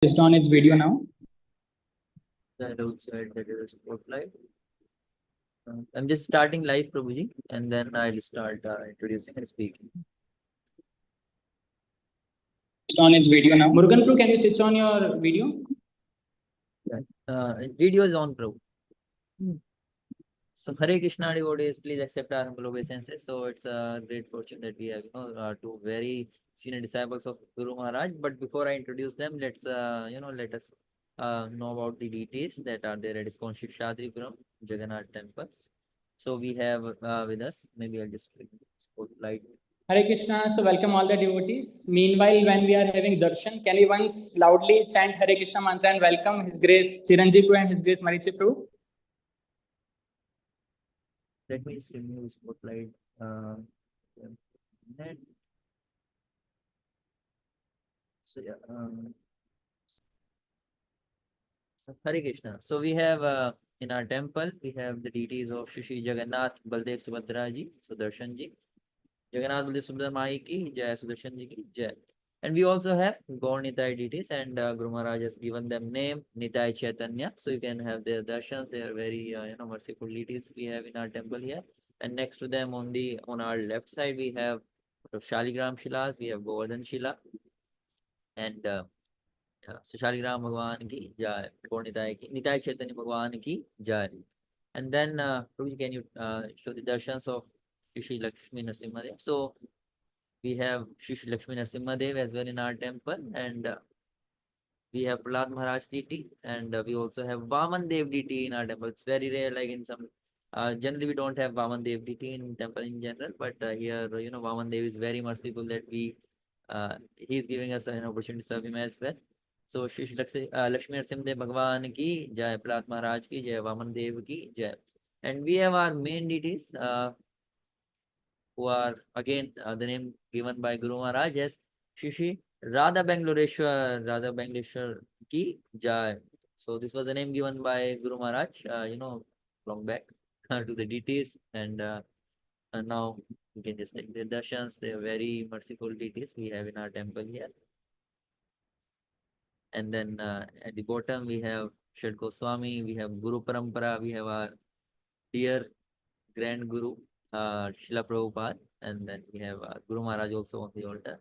Switched on his video now. That outside that is spotlight. I'm just starting live, Prabhuji, and then I'll start introducing and speaking. Switched on his video now. Murugan Prabhu, can you switch on your video? Video is on, Prabhu. So Hare Krishna devotees, please accept our humble obeisances. So it's a great fortune that we have, two very senior disciples of Guru Maharaj. But before I introduce them, let's let us know about the deities that are there at Iskcon Seshadripuram, Jagannath temples. So we have with us, maybe I'll just spotlight. Hare Krishna. So welcome all the devotees. Meanwhile, when we are having darshan, can we once loudly chant Hare Krishna mantra and welcome His Grace Ciranjiva Prabhu and His Grace Marici Prabhu? Let me just remove spotlight. So yeah. Hare Krishna. So we have in our temple, we have the deities of Shri Jagannath, Baldev, Subhadra ji, Sudarshan ji. Jagannath, Baldev, Subhadra Mai ki Jai, Sudarshan ji ki Jai. And we also have Gaur Nitai deities, and Guru Maharaj has given them name Nitai Chaitanya. So you can have their darshans. They are very merciful deities we have in our temple here. And next to them on our left side we have Shaligram Shilas, we have Govardhan Shila, and so Shaligram Bhagwan ki Jai, Gaur Nitai ki Nitai Chaitanya Bhagwan ki Jai. And then Prabhuji, can you show the darshans of Shri Lakshmi Narasimhadev? So we have Shri Lakshmi Narasimhadev as well in our temple, and we have Prahlad Maharaj deity, and we also have Vaman Dev deity in our temple. It's very rare, like in some. Generally, we don't have Vaman Dev deity in temple in general, but here, Vaman Dev is very merciful that he's giving us an opportunity to serve him as well. So, Shri Lakshmi Narasimhadev Bhagwan ki Jai, Prahlad Maharaj ki Jai, Vaman Dev ki Jai. And we have our main deities, who are again the name given by Guru Maharaj as Shri Radha Bangaloreshwar ki Jai. So this was the name given by Guru Maharaj, long back to the deities, and now you can just take the darshans. They are very merciful deities we have in our temple here. And then at the bottom we have Shadko Swami, we have Guru Parampara, we have our dear Grand Guru, Srila Prabhupada, and then we have Guru Maharaj also on the altar.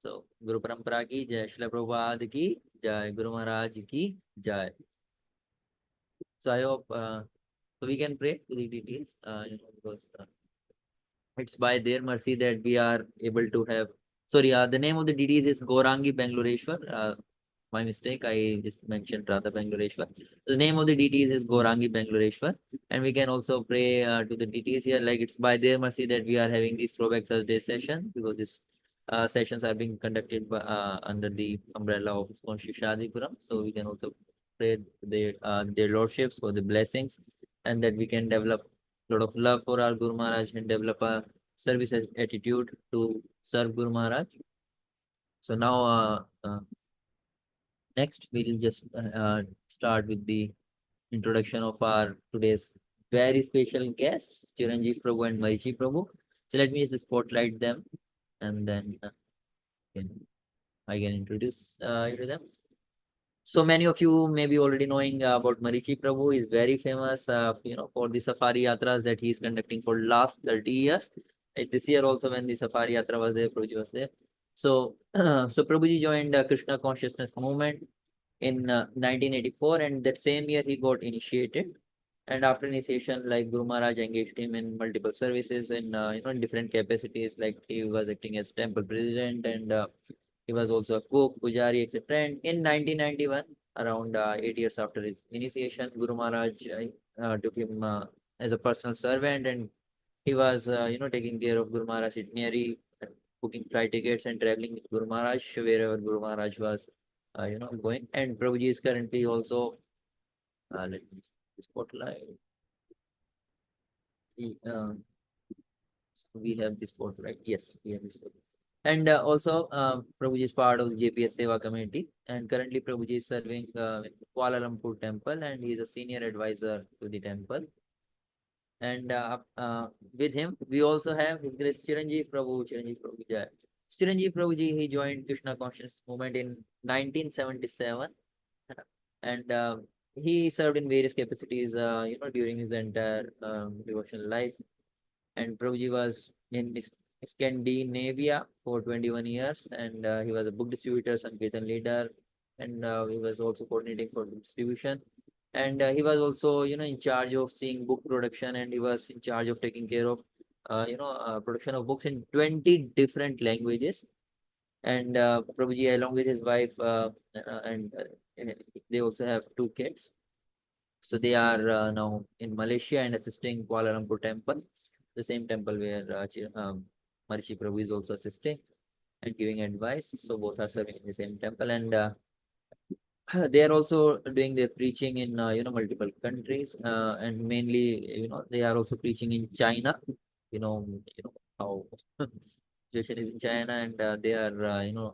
So, Guru Parampara ki Jai, Srila Prabhupada ki Jai, Guru Maharaj ki Jai. So, I hope so we can pray to the deities, because it's by their mercy that we are able to have. Sorry, the name of the deities is Gaurangi Bangaloreshwar. My mistake, I just mentioned Radha Bangaloreshwar. The name of the deities is Gaurangi Bangaloreshwar, and we can also pray to the deities here, like it's by their mercy that we are having this Throwback Thursday session, because this sessions are being conducted by, under the umbrella of Iskcon Seshadripuram. So we can also pray their lordships for the blessings, and that we can develop a lot of love for our Guru Maharaj and develop a service attitude to serve Guru Maharaj. So now next we'll just start with the introduction of our today's very special guests, Ciranjiva Prabhu and Marici Prabhu. So let me just spotlight them, and then I can introduce you to them. So many of you may be already knowing about Marici Prabhu. He is very famous, for the safari yatras that he is conducting for last 30 years. This year also, when the safari yatra was there, Prabhuji was there. So, so Prabhuji joined Krishna consciousness movement in 1984, and that same year he got initiated. And after initiation, like Guru Maharaj engaged him in multiple services in in different capacities. Like he was acting as temple president, and he was also a cook, pujari, etc. And in 1991, around 8 years after his initiation, Guru Maharaj took him as a personal servant, and he was taking care of Guru Maharaj itinerary, booking flight tickets, and traveling with Guru Maharaj wherever Guru Maharaj was going. And Prabhuji is currently also let me spotlight. We have this spotlight. Yes, we have this spotlight. And also, Prabhuji is part of the JPS Seva community, and currently Prabhuji is serving Kuala Lumpur temple, and he is a senior advisor to the temple. And with him, we also have His Grace Ciranjiva Prabhu, Jai. Ciranjiva Prabhu ji, he joined Krishna consciousness movement in 1977, and he served in various capacities, during his entire devotional life. And Prabhuji was in Scandinavia for 21 years, and he was a book distributor, sankirtan leader, and he was also coordinating for distribution. And he was also, in charge of seeing book production, and he was in charge of taking care of, production of books in 20 different languages. And Prabhuji, along with his wife, and they also have 2 kids. So they are now in Malaysia and assisting Kuala Lumpur temple, the same temple where Marici Prabhu is also assisting and giving advice. So both are serving in the same temple, and they are also doing their preaching in multiple countries, and mainly they are also preaching in China. You know how situation is in China, and they are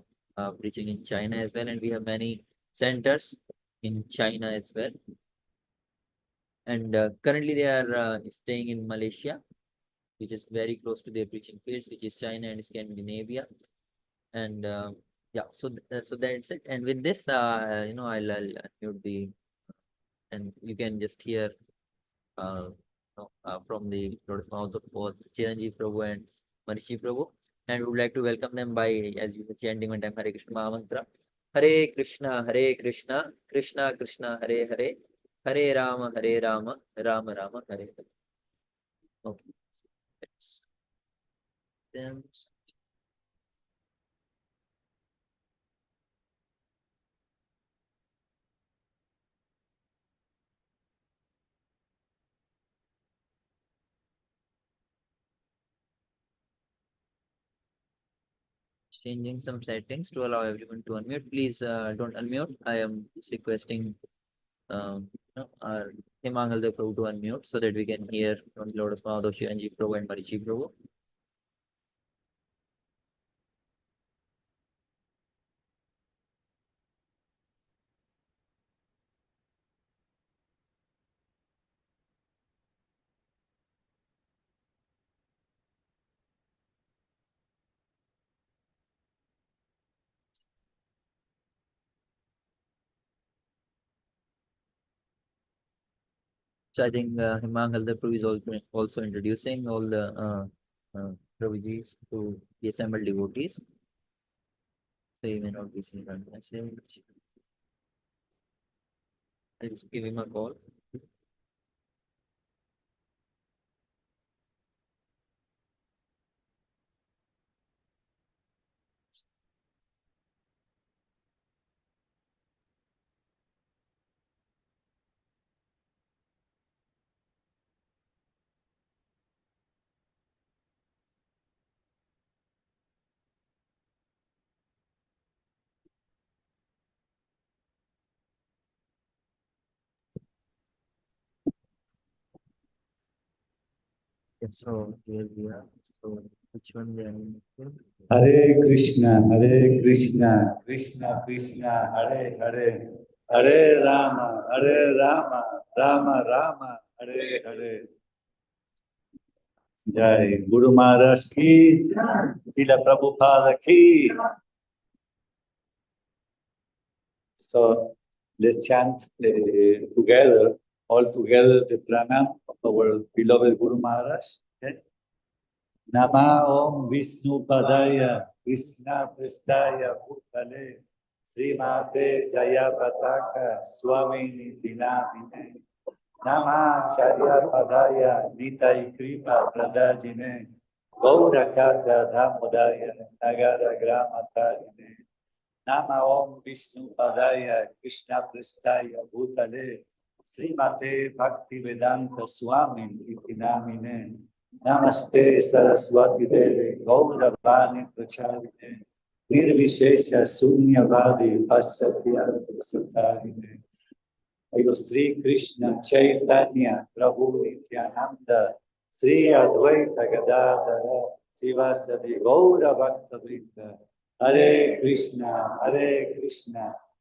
preaching in China as well, and we have many centers in China as well. And currently they are staying in Malaysia, which is very close to their preaching fields, which is China and Scandinavia. And yeah, so so that's it. And with this, I'll unmute the, and you can just hear from the lotus mouth of both Ciranjiva Prabhu and Marici Prabhu. And we would like to welcome them by, as you were chanting one time, Hare Krishna Mahamantra. Hare Krishna, Krishna Krishna, Hare Hare, Hare Rama, Rama Rama, Hare Hare. Okay. Them. Changing some settings to allow everyone to unmute. Please don't unmute. I am just requesting our Himangal Prabhu to unmute so that we can hear from the Lotus Mouth of Ciranjiva Prabhu and Marici Prabhu. So I think Himangal Prabhu is also introducing all the Prabhujis to the assembled devotees. So you may not be seeing that message. I'll just give him a call. Yeah, so here we are. So which one they are in? Hare Krishna, Krishna Krishna, Hare Hare, Hare Rama, Rama Rama, Hare Hare. Jai Guru Maharaj ki, Srila Prabhupada ki. So let's chant together, all together, the pranam of our beloved Guru Maharaj. Okay? Nama Om Vishnu Padaya, Krishna Prestaya Bhutale, Srimate Jayapataka, Swami Nitinamine, Nama Charya Padaya, Nitai Kripa Pradajine, Gaurakata Dhamodaya, Nagara Gramatarine, Nama Om Vishnu Padaya, Krishna Prestaya Bhutale, Srimate Bhakti Vedanta Swami Nitinamine, Namaste Saraswati Devi, Gauravani Pracharine, Nirvishesha Sunyavadi Pasyatya Satarine. Ayo Sri Krishna Chaitanya Prabhu Nityananda, Sri Advaita Gadadhara, Sivasadi Gaura Bhakta Vrinda, Hare Krishna,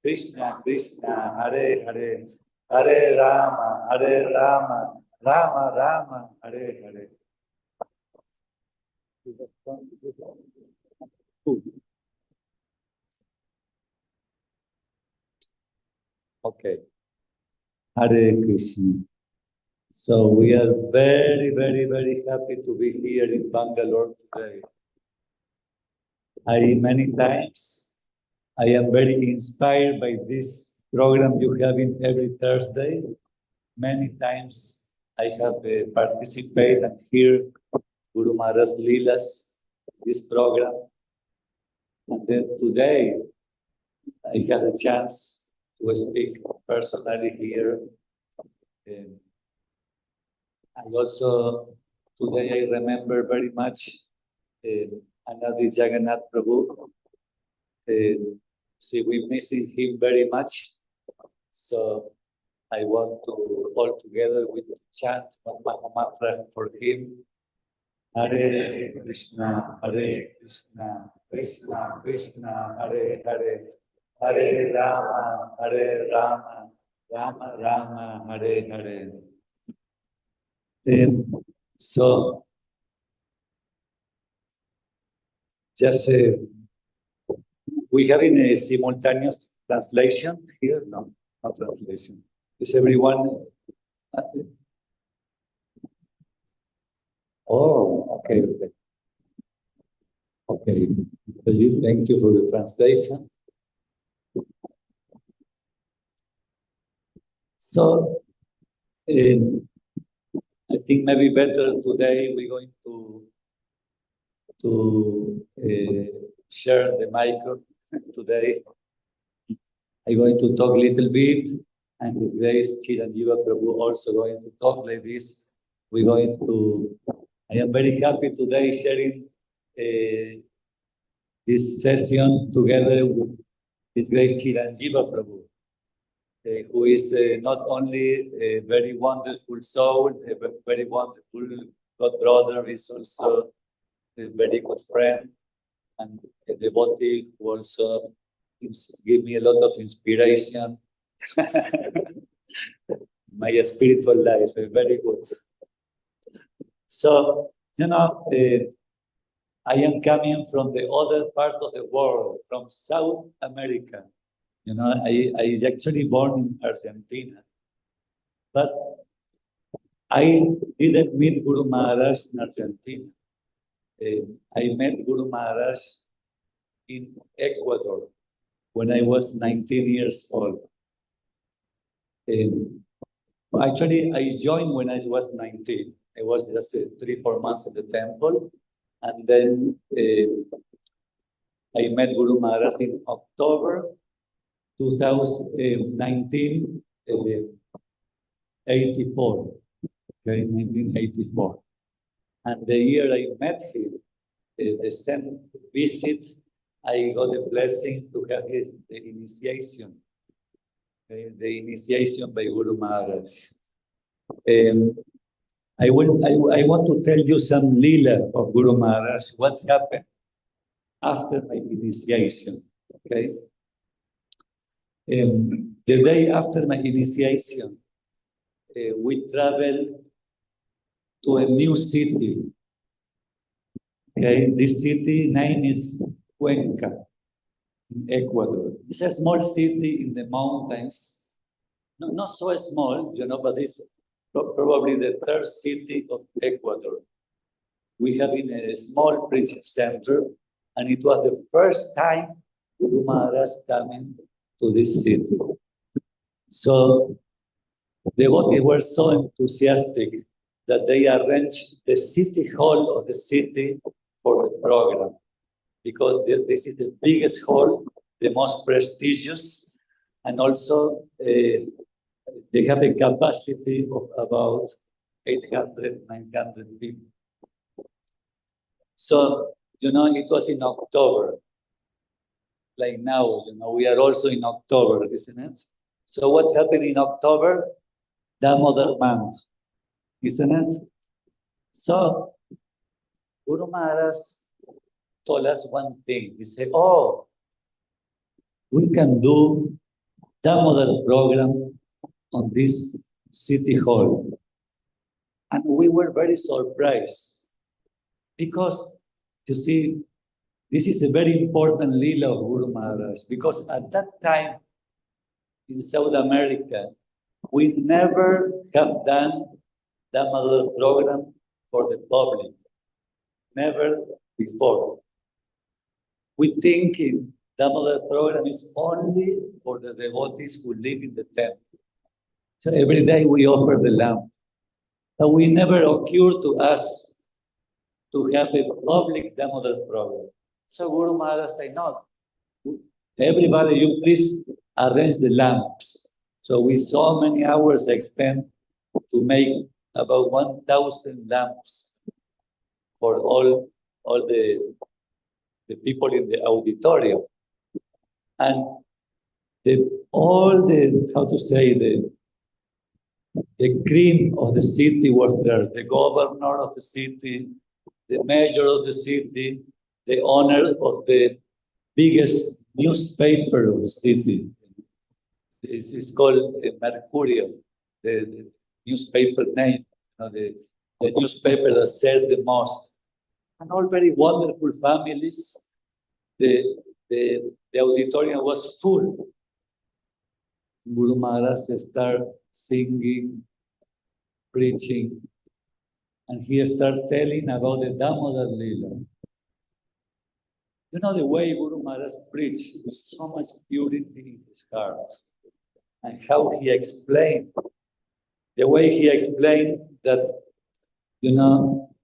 Krishna Krishna, Hare Hare, Hare Rama, Rama Rama, Hare Hare. Okay. Hare Krishna. So we are very, very, very happy to be here in Bangalore today. Many times I am very inspired by this program you have in every Thursday. Many times I have participated and hear Guru Maharaj Leelas, this program. And then today I had a chance to speak personally here. I also, today I remember very much Anadi Jagannath Prabhu. See, we're missing him very much. So I want to all together with chant Mahamantra for him. Hare Krishna, Krishna Krishna, Hare Hare, Hare Rama, Rama Rama, Hare Hare. So, just we have in a simultaneous translation here? No, not translation. Is everyone? Oh, okay. Okay. Thank you for the translation. So, I think maybe better today we're going to share the microphone today. I'm going to talk a little bit, and His Grace Ciranjiva Prabhu also going to talk like this. I am very happy today sharing this session together with His Grace Ciranjiva Prabhu, who is not only a very wonderful soul, a very wonderful God brother, is also a very good friend and a devotee who also give me a lot of inspiration. My spiritual life is very good. So, you know, I am coming from the other part of the world, from South America. You know, I actually born in Argentina, but I didn't meet Guru Maharaj in Argentina. I met Guru Maharaj in Ecuador when I was 19 years old. Actually, I joined when I was 19. I was just 3-4 months at the temple. And then I met Guru Maharaj in October 2019, 84. Okay, 1984. And the year I met him, the same visit, I got a blessing to have the initiation. The initiation by Guru Maharaj. I want to tell you some lila of Guru Maharaj, what happened after my initiation, okay? The day after my initiation, we traveled to a new city, okay? This city name is Cuenca, in Ecuador. It's a small city in the mountains, not so small, you know, but it's probably the third city of Ecuador. We have in a small preaching center, and it was the first time Guru Maharaj coming to this city. So the devotees were so enthusiastic that they arranged the city hall of the city for the program, because this is the biggest hall, the most prestigious, and also they have a capacity of about 800, 900 people. So, you know, it was in October. Like now, you know, we are also in October, isn't it? So what happened in October? Damodar month, isn't it? So Guru Maharaj told us one thing. He said, oh, we can do Damodar program on this city hall. And we were very surprised because, you see, This is a very important lila of Guru Maharaj, because at that time in South America, we never have done Damodar program for the public. Never before. We think in Damodar program is only for the devotees who live in the temple. So every day we offer the lamp. But we never occurred to us to have a public Damodar program. So Guru Maharaj said, no, everybody, you please arrange the lamps. So we saw many hours spent to make about 1,000 lamps for all the people in the auditorium. And all the, how to say, the cream of the city was there. The governor of the city, the mayor of the city, the owner of the biggest newspaper of the city. It's called Mercurial, the newspaper name, the newspaper that sells the most. And all very wonderful families. The auditorium was full. Guru Maharaj started singing, preaching, and he started telling about the Damodar Lila. You know the way Guru Maharaj preached with so much purity in his heart, and how he explained, the way he explained that, you know,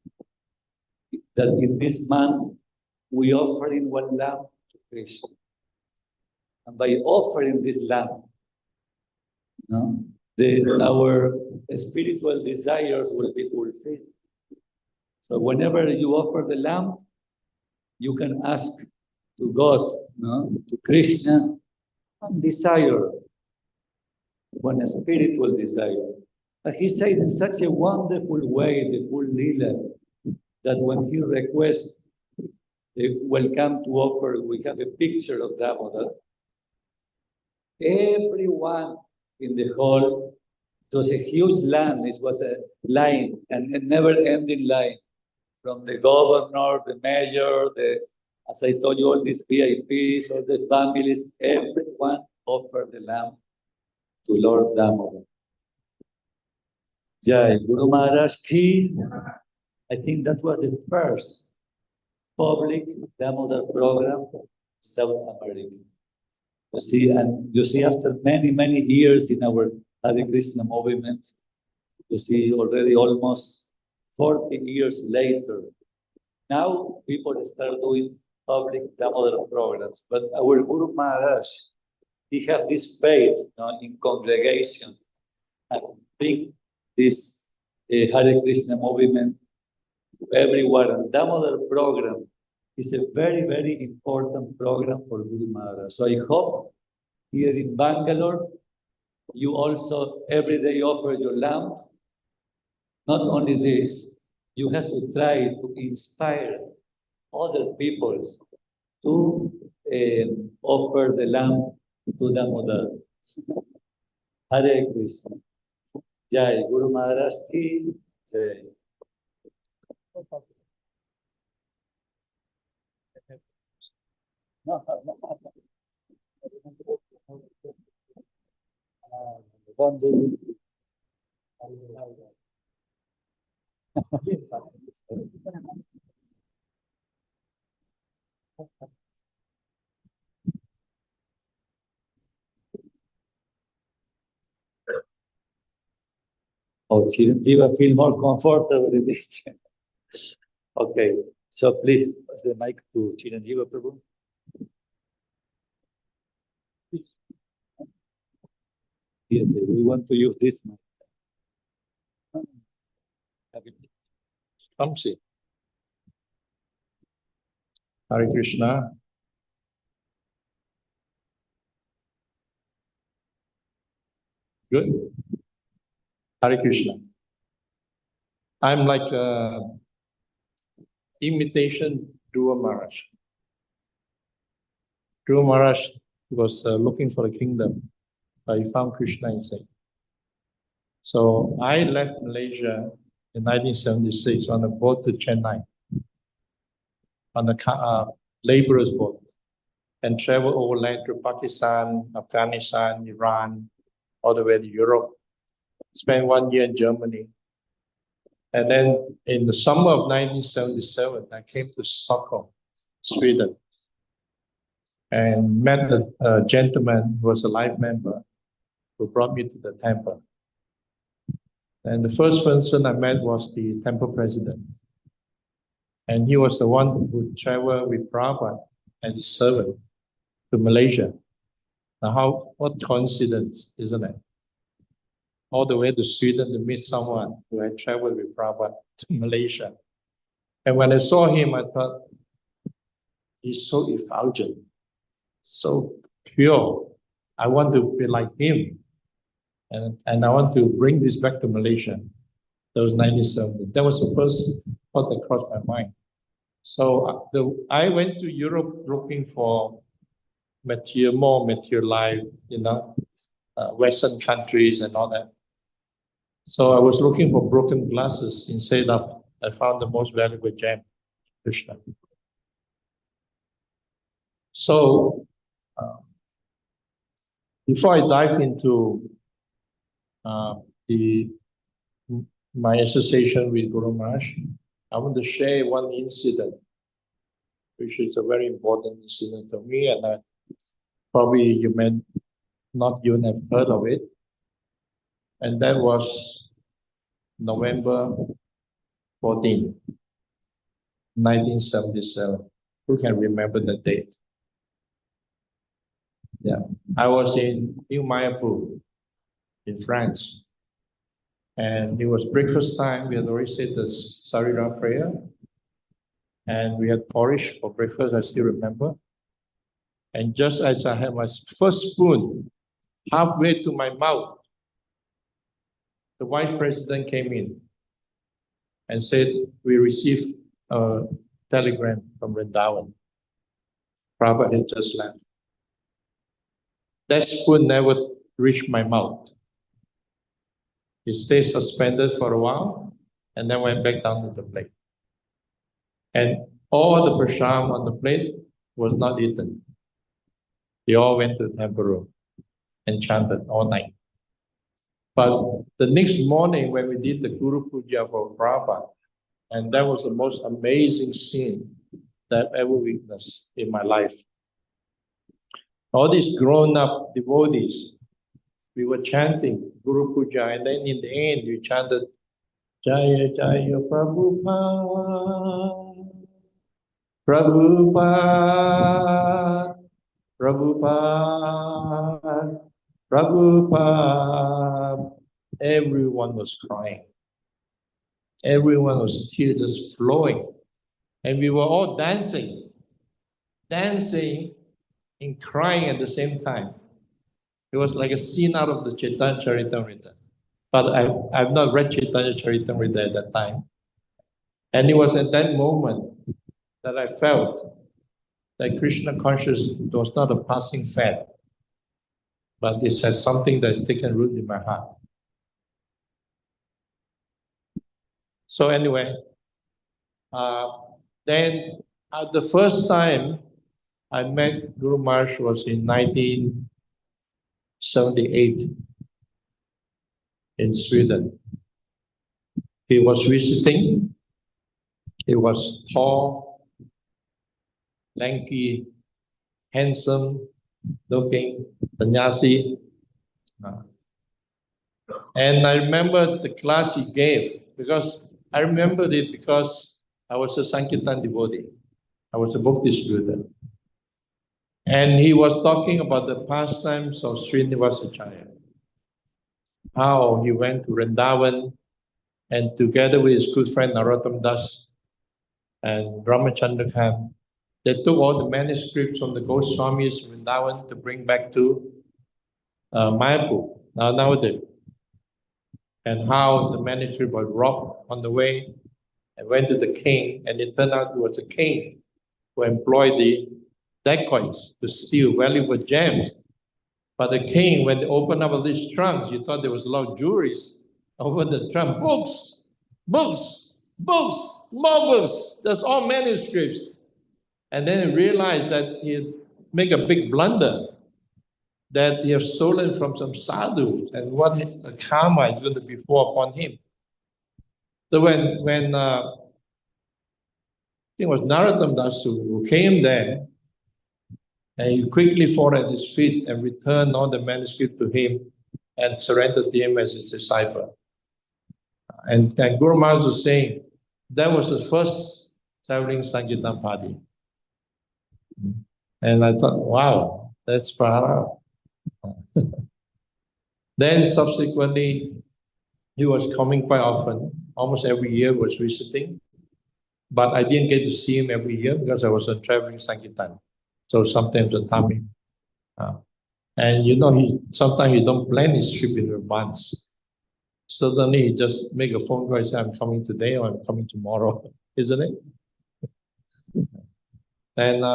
that in this month we offering one lamp to Krishna. And by offering this lamp, you know, our spiritual desires will be fulfilled. So whenever you offer the lamp, you can ask to God, to Krishna, one desire, one spiritual desire. But he said in such a wonderful way, the full lila, that when he requests, welcome to offer, we have a picture of Damodar. Everyone in the hall, it was a huge line, it was a line, and a never-ending line, from the governor, the mayor, as I told you, all these VIPs, all the families, everyone offered the lamp to Lord Damodar. Jai Guru Maharaj ki. I think that was the first public Damodar program in South America. You see, after many, many years in our Hare Krishna movement, you see already almost 40 years later, now people start doing public Damodar programs. But our Guru Maharaj, he has this faith in congregation and bring this Hare Krishna movement everywhere. And Damodar program is a very, very important program for Guru Maharaj. So I hope here in Bangalore, you also every day offer your lamp. Not only this, you have to try to inspire other people to offer the lamp to Damodar. Hare Krishna. Jai Guru Maharaj ki Jai. Oh, Ciranjiva feel more comfortable in this. Okay, so please pass the mic to Ciranjiva Prabhu. Yes, we want to use this mic. Kamsi. Hare Krishna. Good. Hare Krishna. I'm like imitation Guru Maharaj. Guru Maharaj was looking for the kingdom, but he found Krishna inside. So I left Malaysia in 1976 on a boat to Chennai, on the laborers' boat, and traveled overland to Pakistan, Afghanistan, Iran, all the way to Europe. Spent 1 year in Germany. And then in the summer of 1977, I came to Stockholm, Sweden, and met a gentleman who was a life member who brought me to the temple. And the first person I met was the temple president. And he was the one who traveled with Prabhupada as his servant to Malaysia. Now, what coincidence, isn't it? All the way to Sweden to meet someone who had traveled with Prabhupada to Malaysia. And when I saw him, I thought, he's so effulgent, so pure. I want to be like him. And I want to bring this back to Malaysia. That was 1970. That was the first thought that crossed my mind. So I went to Europe looking for more material life, Western countries and all that. So I was looking for broken glasses. Instead of, I found the most valuable gem, Krishna. So before I dive into my association with Guru Maharaj, I want to share one incident, which is a very important incident to me, and probably you may not even have heard of it. And that was November 14, 1977. Who can remember the date? Yeah, I was in New Mayapur in France. And it was breakfast time. We had already said the Sarira prayer. And we had porridge for breakfast, I still remember. And just as I had my first spoon halfway to my mouth, the Vice President came in and said, we received a telegram from Vrindavan. Prabhupada had just left. That spoon never reached my mouth. It stayed suspended for a while and then went back down to the plate. And all the prasham on the plate was not eaten. They all went to the temple room and chanted all night. But the next morning when we did the Guru Puja for Prabhupada, and that was the most amazing scene that I've ever witnessed in my life. All these grown-up devotees, we were chanting Guru Puja, and then in the end we chanted Jaya Jaya Prabhupada, Prabhupada, Prabhupada, Prabhupada. Everyone was crying. Everyone was tears just flowing. And we were all dancing and crying at the same time. It was like a scene out of the Chaitanya Charitamrita. But I've not read Chaitanya Charitamrita at that time. And it was at that moment that I felt that Krishna consciousness was not a passing fad, but it has something that has taken root in my heart. So anyway, then the first time I met Guru Maharaj was in 1978 in Sweden. He was visiting. He was tall, lanky, handsome looking, sannyasi. And I remember the class he gave, because I remembered it because I was a sankirtan devotee. I was a book distributor. And he was talking about the pastimes of Srinivasacharya. How he went to Vrindavan and together with his good friend Narottam Das and Ramachandrakam, they took all the manuscripts from the Goswamis in Vrindavan to bring back to Mayapur, nowadays. And how the manuscript was robbed on the way and went to the king, and it turned out it was the king who employed the dacoits to steal valuable gems. But the king, when they opened up all these trunks, you thought there was a lot of jewelries over the trunk. Books, books, books, more books. That's all manuscripts. And then he realized that he had made a big blunder, that he has stolen from some sadhu, and what karma is going to befall upon him. So when I think it was Narottam Dasu who came there, and he quickly fell at his feet and returned all the manuscript to him and surrendered to him as his disciple. And Guru Maharaj was saying, that was the first traveling sankirtan party. And I thought, wow, that's Prahara. Then subsequently, he was coming quite often. Almost every year was visiting. But I didn't get to see him every year because I was a traveling sankirtan. So sometimes the timing. And you know, sometimes he don't plan his trip in advance. Suddenly he just make a phone call and say, I'm coming today or I'm coming tomorrow, isn't it? And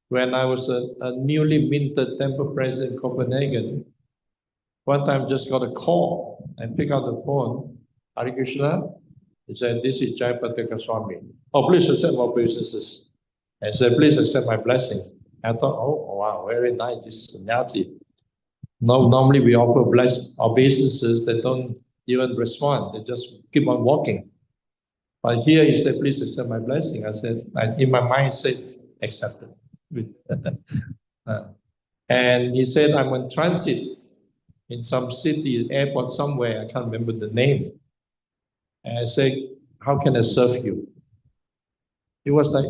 when I was a newly minted temple president in Copenhagen, one time just got a call and pick up the phone. Hare Krishna, he said, this is Jayapataka Swami. Oh, please accept my obeisances. And said, please accept my blessing. I thought, oh, wow, very nice, this sannyasi. No, normally we offer obeisances that don't even respond. They just keep on walking. But here he said, please accept my blessing. I said, in my mind, I said, accepted. And he said, I'm on transit in some city, airport somewhere, I can't remember the name. And I said, how can I serve you? He was like,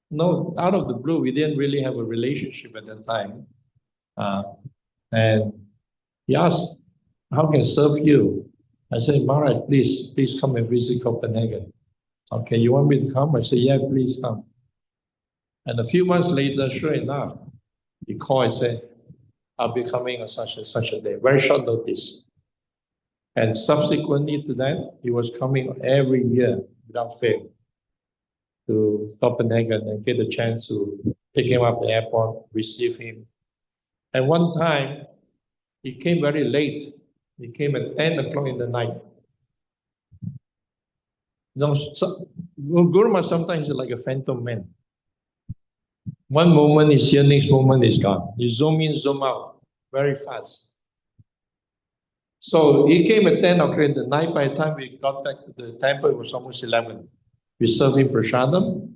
no, out of the blue, we didn't really have a relationship at that time. And he asked, how can I serve you? I said, Maharaj, please come and visit Copenhagen. Okay, you want me to come? I said, yeah, please come. And a few months later, sure enough, he called and said, I'll be coming on such and such a day. Very short notice. And subsequently to that, he was coming every year without fail to Copenhagen and get a chance to pick him up at the airport, receive him. And one time, he came very late. He came at 10 o'clock in the night. You know, Guru Maharaj sometimes is like a phantom man. One moment is here, next moment is gone. You zoom in, zoom out, very fast. So he came at 10 o'clock in the night. By the time we got back to the temple, it was almost 11. We served him prasadam,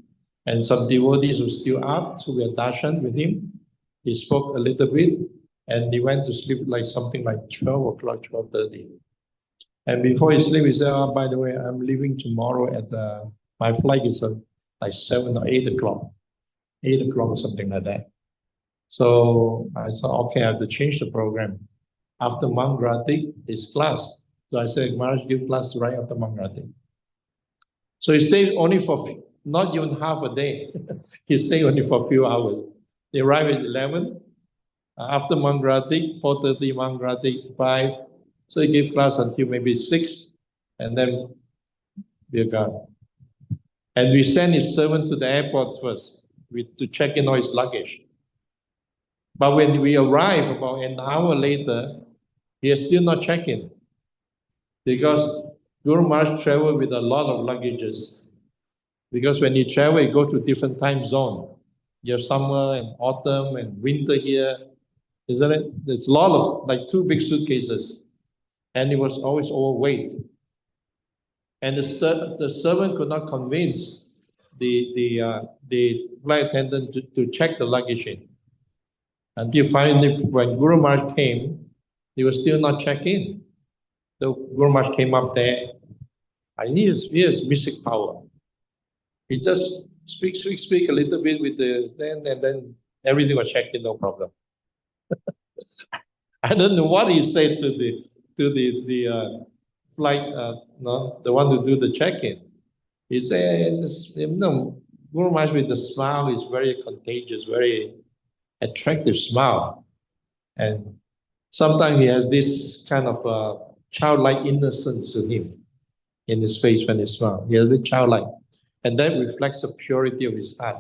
and some devotees were still up, so we had darshan with him. He spoke a little bit, and he went to sleep like something like 12 o'clock, 12:30. And before he sleep, he said, oh, by the way, I'm leaving tomorrow at my flight is like 7 or 8 o'clock. 8 o'clock or something like that. So I said, okay, I have to change the program. After Mangratik, his class. So I said, Maharaj, give class right after Mangratik. So he stayed only for not even half a day. He stayed only for a few hours. He arrived at 11. After Mangratik, 4:30 Mangratik, 5. So he gave class until maybe 6. And then we're gone. And we sent his servant to the airport first to check in all his luggage. But when we arrived about an hour later, he has still not checked in. Because Guru Maharaj traveled with a lot of luggages. Because when you travel, you go to different time zone. You have summer and autumn and winter here, isn't it? There's a lot of, like 2 big suitcases. And it was always overweight. And the servant could not convince the flight attendant to check the luggage in. Until finally, when Guru Maharaj came, he was still not checked in. So Guru Maharaj came up there, and he has mystic power. He just speak a little bit with and then everything was checked in, no problem. I don't know what he said to the flight, the one to do the check-in. He said, Guru Maharaj with the smile is very contagious, very attractive smile. And sometimes he has this kind of childlike innocence to him in his face when he smiles. He has the childlike. And that reflects the purity of his heart.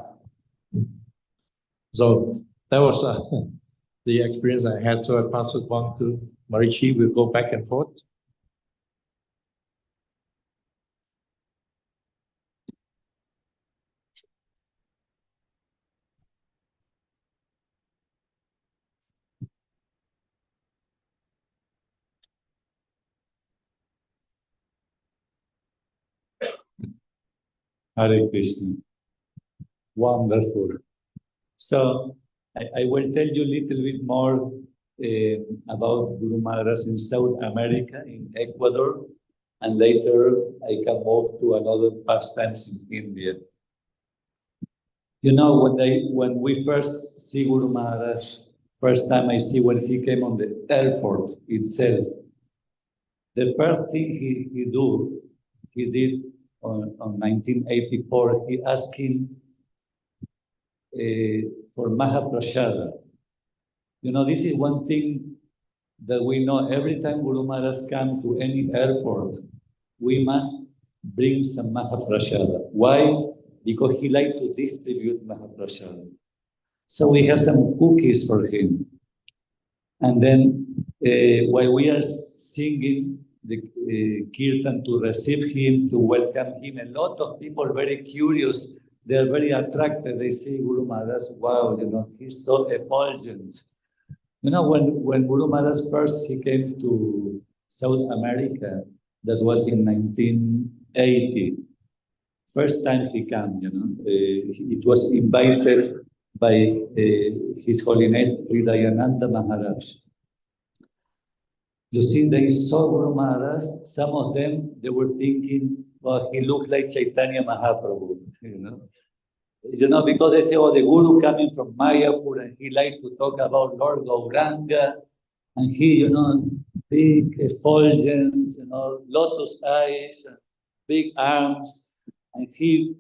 So that was the experience I had. So I passed it on to Marici. We'll go back and forth. Hare Krishna. Wonderful. So I will tell you a little bit more about Guru Maharaj in South America, in Ecuador, and later I can move to another pastimes in India. You know, when we first see Guru Maharaj, first time I see when he came on the airport itself, the first thing he did on 1984, he asked him for Mahaprasada. You know, this is one thing that we know. Every time Guru Maharaj comes to any airport, we must bring some Mahaprasada. Why? Because he liked to distribute Mahaprasada. So we have some cookies for him. And then while we are singing the kirtan to receive him, to welcome him, a lot of people very curious, they are very attracted. They say, Guru Maharaj, wow, you know, he's so effulgent. You know, when Guru Maharaj first he came to South America, that was in 1980. First time he came, you know, it was invited by His Holiness Hridayananda Maharaj. You see, they saw Guru Maharaj. Some of them, they were thinking, well, he looked like Chaitanya Mahaprabhu, you know. You know, because they say, oh, the Guru coming from Mayapur, and he liked to talk about Lord Gauranga, and he, you know, big effulgence, you know, lotus eyes, big arms, and he,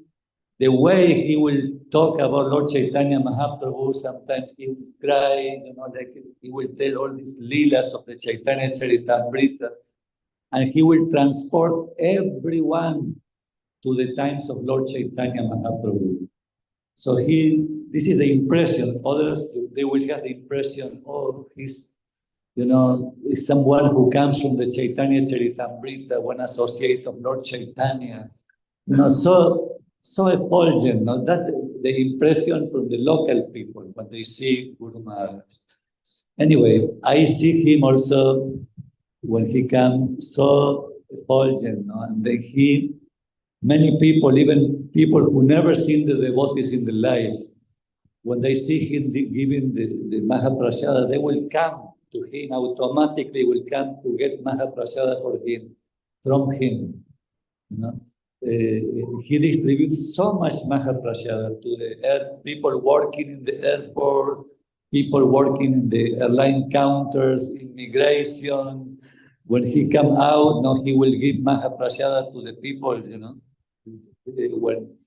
the way he will talk about Lord Chaitanya Mahaprabhu, sometimes he will cry, you know, like he will tell all these leelas of the Chaitanya Charitamrita, and he will transport everyone to the times of Lord Chaitanya Mahaprabhu. So this is the impression. Others, they will have the impression, oh, he's, you know, is someone who comes from the Chaitanya Charitamrita, one associate of Lord Chaitanya. You know, so effulgent. No? That's the impression from the local people when they see Guru Maharaj. Anyway, I see him also when he comes so effulgent, no? And then many people, even people who never seen the devotees in the life, when they see him giving the Mahaprasada, they will come to him, automatically will come to get Mahaprasada for him, from him. You know? He distributes so much Mahaprasada to the people working in the airport, people working in the airline counters, immigration. When he come out, now he will give Mahaprasada to the people, you know, when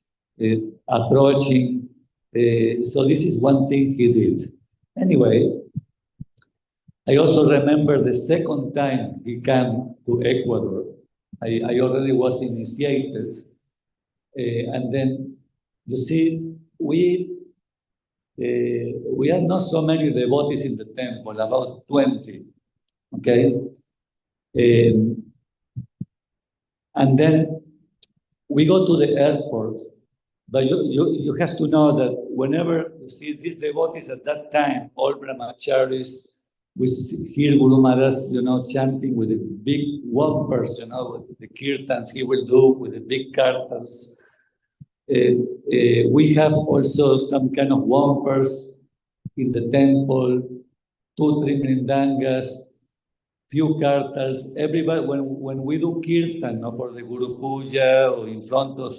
approaching. So this is one thing he did. Anyway, I also remember the second time he came to Ecuador. I already was initiated. And then, you see, we are not so many devotees in the temple, about 20, okay? And then we go to the airport, but you have to know that whenever you see these devotees at that time, all brahmacharis, we hear Guru Maharaj, you know, chanting with the big wampers, you know, with the kirtans he will do with the big kartans. We have also some kind of wampers in the temple, 2-3 mrindangas, few kartals. Everybody, when we do kirtan, no, for the Guru Puja or in front of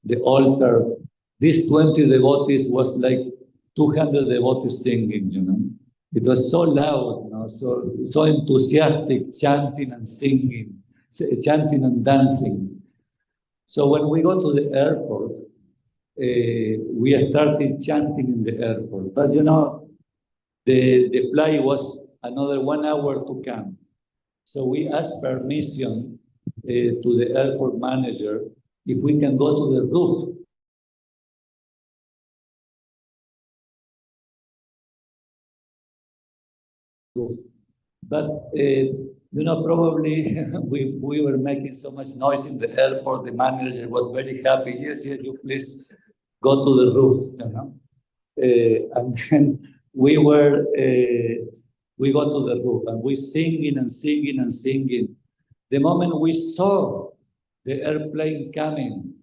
the altar, these 20 devotees was like 200 devotees singing, you know. It was so loud, you know, so enthusiastic, chanting and singing, chanting and dancing. So when we go to the airport, we started chanting in the airport. But you know, the flight was another 1 hour to come. So we asked permission to the airport manager if we can go to the roof. But you know, probably we were making so much noise in the airport. The manager was very happy. Yes, you please go to the roof, you know. And then we go to the roof and we singing and singing and singing. The moment we saw the airplane coming,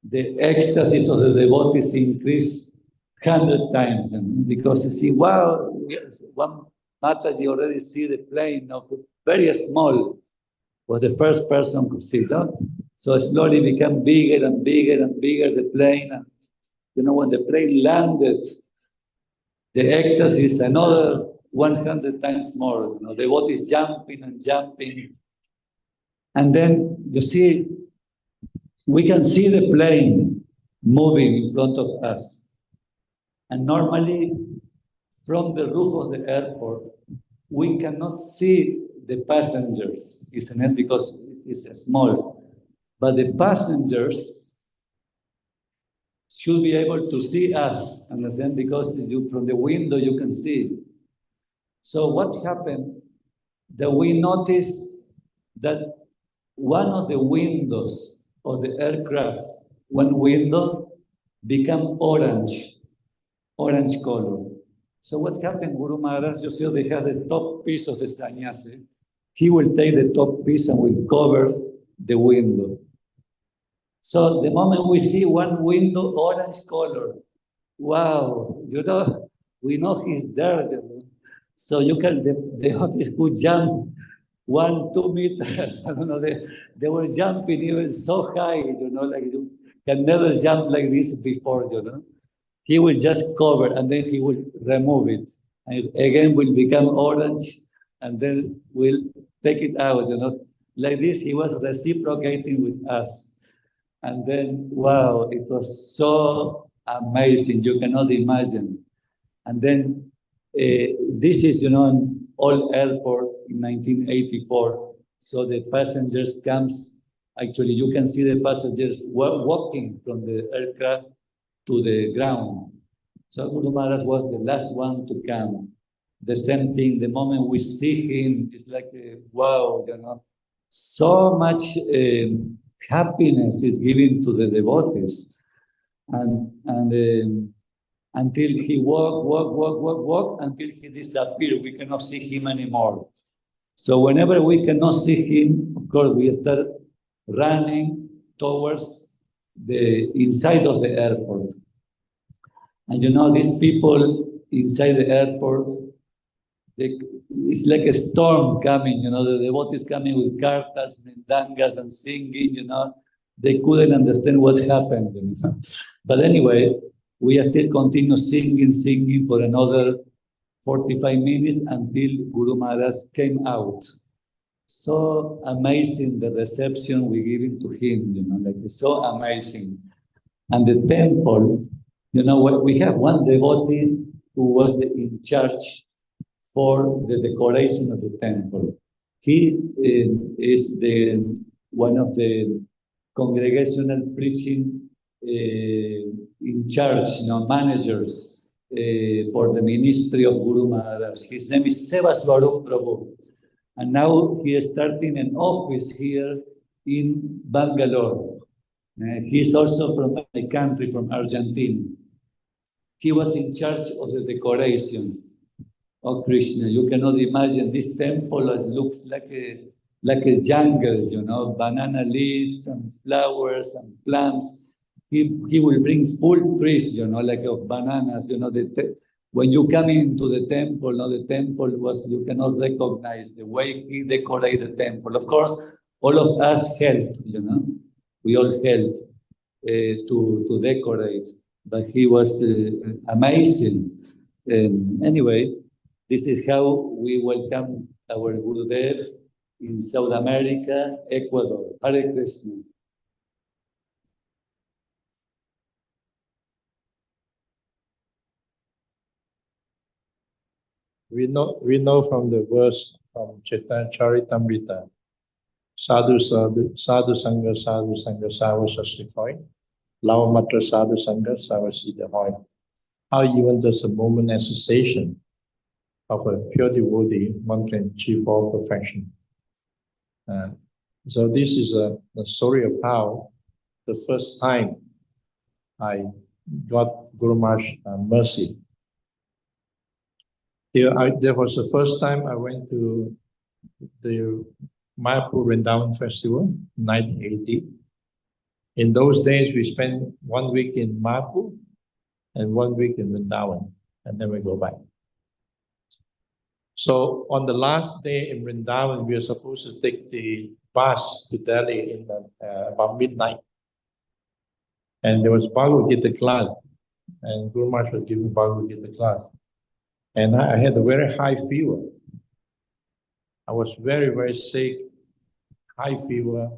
the ecstasy of the devotees increased 100 times. Because you see, wow, yes, one Mataji already see the plane of very small, was the first person to see that. So slowly became bigger and bigger and bigger, the plane. And, when the plane landed, the ecstasy is another 100 times more. The boat is jumping and jumping. And then you see, we can see the plane moving in front of us. And normally, from the roof of the airport, we cannot see the passengers, isn't it? Because it is small. But the passengers should be able to see us, understand? Because from the window you can see. So what happened? That we noticed that one of the windows of the aircraft, one window, became orange color. So what happened, Guru Maharaj, you see they have the top piece of the sannyasi. He will take the top piece and will cover the window. So the moment we see one window, orange color, wow, we know he's there. So you can, the artists could jump 1-2 meters. I don't know, they were jumping even so high, like you can never jump like this before, He will just cover and then he will remove it. And again will become orange and then we'll take it out, Like this, he was reciprocating with us. And then, wow, it was so amazing. You cannot imagine. And then this is, an old airport in 1984. So the passengers comes, actually, you can see the passengers walking from the aircraft to the ground. So Guru Maharaj was the last one to come. The same thing, the moment we see him, it's like, wow, so much happiness is given to the devotees. And until he walk, until he disappeared, we cannot see him anymore. So whenever we cannot see him, of course, we start running towards the inside of the airport. And these people inside the airport, it's like a storm coming, the devotees coming with kartas and dangas and singing, They couldn't understand what happened, But anyway, we still continue singing for another 45 minutes until Guru Maharaj came out. So amazing the reception we given to him, like it's so amazing. And the temple, we have one devotee who was in charge for the decoration of the temple. He is one of the congregational preaching in charge, managers for the ministry of Guru Maharaj. His name is Ciranjiva Prabhu. And now he is starting an office here in Bangalore. He's also from my country, from Argentina. He was in charge of the decoration. Oh, Krishna, you cannot imagine this temple looks like a jungle, banana leaves and flowers and plants. He will bring full trees, like of bananas, when you come into the temple, the temple you cannot recognize the way he decorated the temple. Of course, all of us helped, we all helped to decorate, but he was amazing. Anyway, this is how we welcome our Gurudev in South America, Ecuador. Hare Krishna. We know from the verse from Chaitanya Charitamrita, Sadhu Sadhu Sadhu Sangha Sadhu Sangha Sava Sasri Hoi, Lao Matra Sadhu Sangha Sava Siddha Hoi. How even just a moment cessation of a pure devotee, one can achieve all perfection. So this is a story of how the first time I got Guru Maharaj's mercy. There was the first time I went to the Mayapur Vrindavan Festival, 1980. In those days, we spent 1 week in Mayapur and 1 week in Vrindavan, and then we go back. So on the last day in Vrindavan, we were supposed to take the bus to Delhi in about midnight. And there was Bhagavad Gita class, and Guru Maharaj was giving Bhagavad Gita class. And I had a very high fever. I was very, very sick, high fever.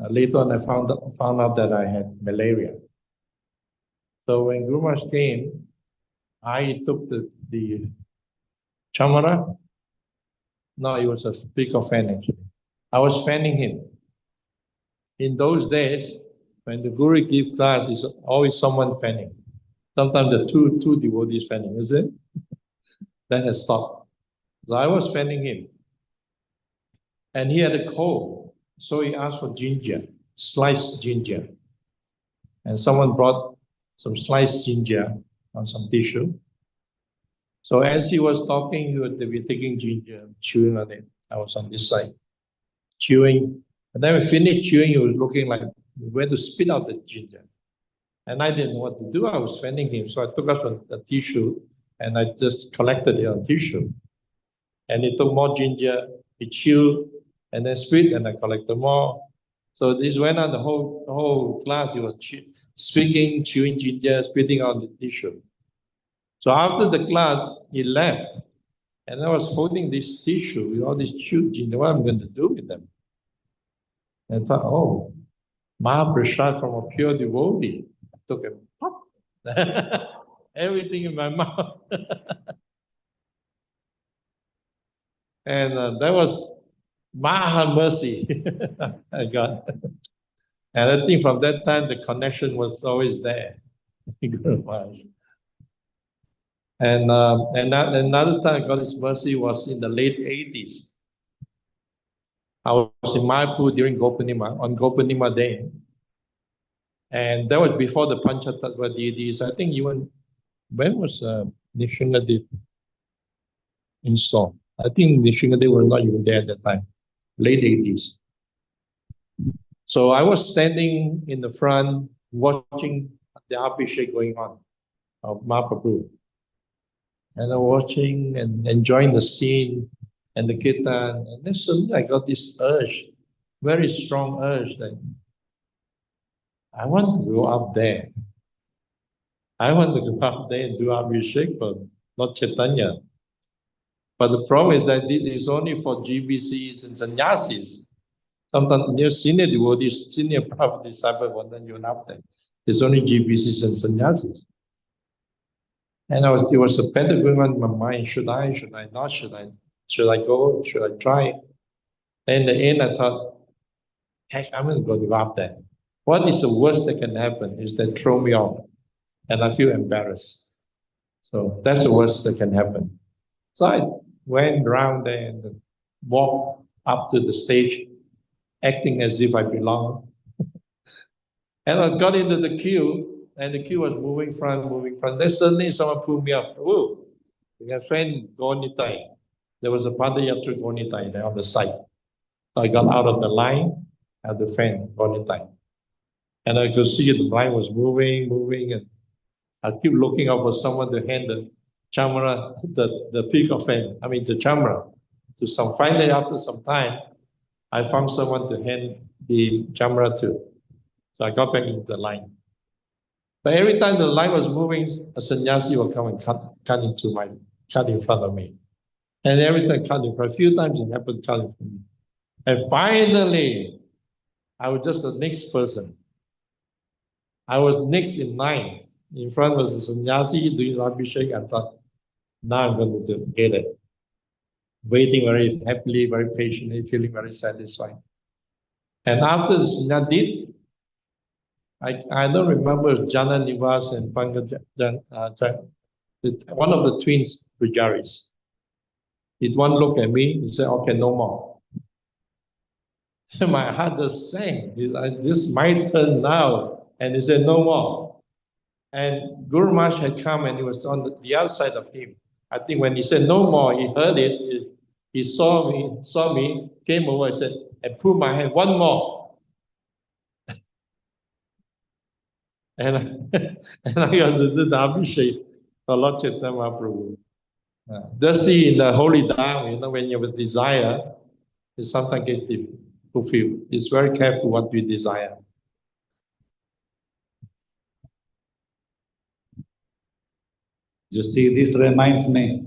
Later on, I found out that I had malaria. So when Guru Maharaj came, I took the chamara. No, it was a speaker fan actually. I was fanning him. In those days, when the Guru gives class, it's always someone fanning. Sometimes the two devotees fanning, is it? That has stopped. So I was fanning him. And he had a cold. So he asked for ginger, sliced ginger. And someone brought some sliced ginger on some tissue. So as he was talking, he would be taking ginger, chewing on it. I was on this side, chewing. And then we finished chewing, he was looking like where to spit out the ginger. And I didn't know what to do. I was fanning him. So I took out a tissue and I just collected it on tissue. And he took more ginger, he chewed, and then spit, and I collected more. So this went on the whole class. He was speaking, chewing ginger, spitting on the tissue. So after the class, he left. And I was holding this tissue with all this chewed ginger. What am I going to do with them? And I thought, oh, Mahaprasad from a pure devotee. I took it, pop. Everything in my mouth. And that was Maha mercy I got. And I think from that time, the connection was always there. And another time I got His mercy was in the late 80s. I was in Mayapur during Gopanima, on Gopanima Day. And that was before the Panchatattva deities. I think even, when was Nishingadev installed? I think Nishingadev was not even there at that time, late 80s. So I was standing in the front watching the Abhishek going on of Mahaprabhu. And I'm watching and enjoying the scene and the kirtan. And then suddenly I got this urge, very strong urge that I want to go up there. I want to go up there and do Abhishek for Lord Chaitanya. But the problem is that it is only for GBCs and sannyasis. Sometimes near senior devotees, senior Prabhupada disciple, well, then you're up there. It's only GBCs and sannyasis. And it was a battle going on in my mind. Should I not? Should I go? Should I try? And in the end, I thought, heck, I'm going to go up there. What is the worst that can happen is they throw me off. And I feel embarrassed. So that's the worst that can happen. So I went around there and walked up to the stage, acting as if I belong. And I got into the queue, and the queue was moving front. Then suddenly someone pulled me up. Oh, we have friend Gonitai. There was a Padayatra Gonitai there on the side. So I got out of the line, I had the friend Gonitai. And I could see the line was moving, and I keep looking out for someone to hand the chamara, the peak of fan, the chamara to some. Finally, after some time, I found someone to hand the chamara to. So I got back into the line. But every time the line was moving, a sannyasi would come and cut in front of me. And every time cut in front, a few times it happened cut in front of me. And finally, I was just the next person. I was next in line. In front was a sannyasi doing Abhishek. I thought, now I'm going to get it. Waiting very happily, very patiently, feeling very satisfied. And after the sannyasi did, I don't remember Jana Nivas and Pangajan, one of the twins, Pujaris. Did one look at me? He said, okay, no more. My heart just sank. This is my turn now. And he said, no more. And Guru Maharaj had come and he was on the other side of him. I think when he said no more, he heard it. He saw me, came over and said, and pulled my hand, one more. And and I got to do the Abhishek for Lord Chaitanya Mahaprabhu. Just see in the holy Dharma, when you have a desire, it sometimes gets fulfilled. It's very careful what we desire. You see, this reminds me,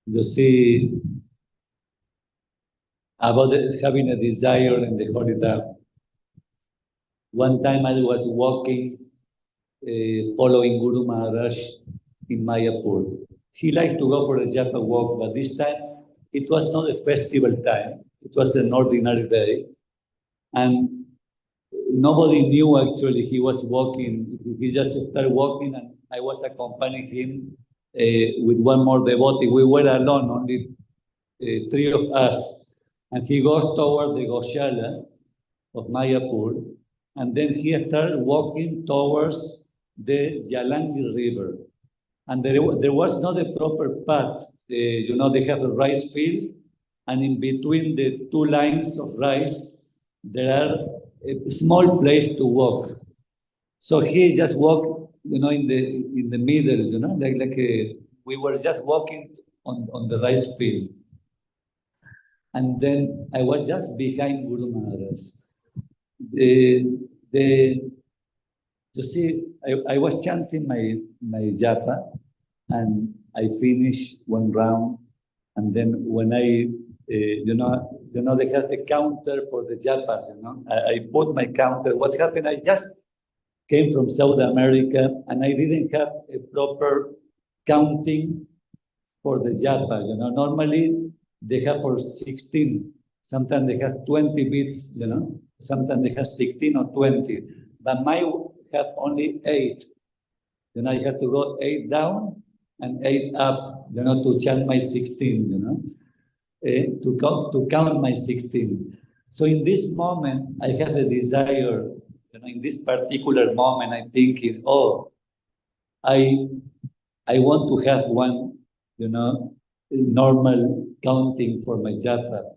you see, about having a desire in the holy Dharma. One time I was walking, following Guru Maharaj in Mayapur. He liked to go for a japa walk, but this time it was not a festival time. It was an ordinary day. And nobody knew actually he was walking. He just started walking, and I was accompanying him with one more devotee. We were alone, only three of us. And he goes toward the Goshala of Mayapur, and then he started walking towards the Jalangi River. And there was not a proper path. They have a rice field, and in between the two lines of rice, there are a small place to walk. So he just walked, in the middle, like we were just walking on the rice field. And then I was just behind Guru Maharaj. You see, I was chanting my japa, and I finished one round, and then when I, they have the counter for the japas, I put my counter. What happened? I just came from South America, and I didn't have a proper counting for the japa. Normally they have for 16. Sometimes they have 20 beats, Sometimes they have 16 or 20. But mine have only 8. I have to go 8 down and 8 up, to chant my 16, to count my 16. So in this moment, I have a desire, in this particular moment, I'm thinking, I want to have one, normal counting for my japa.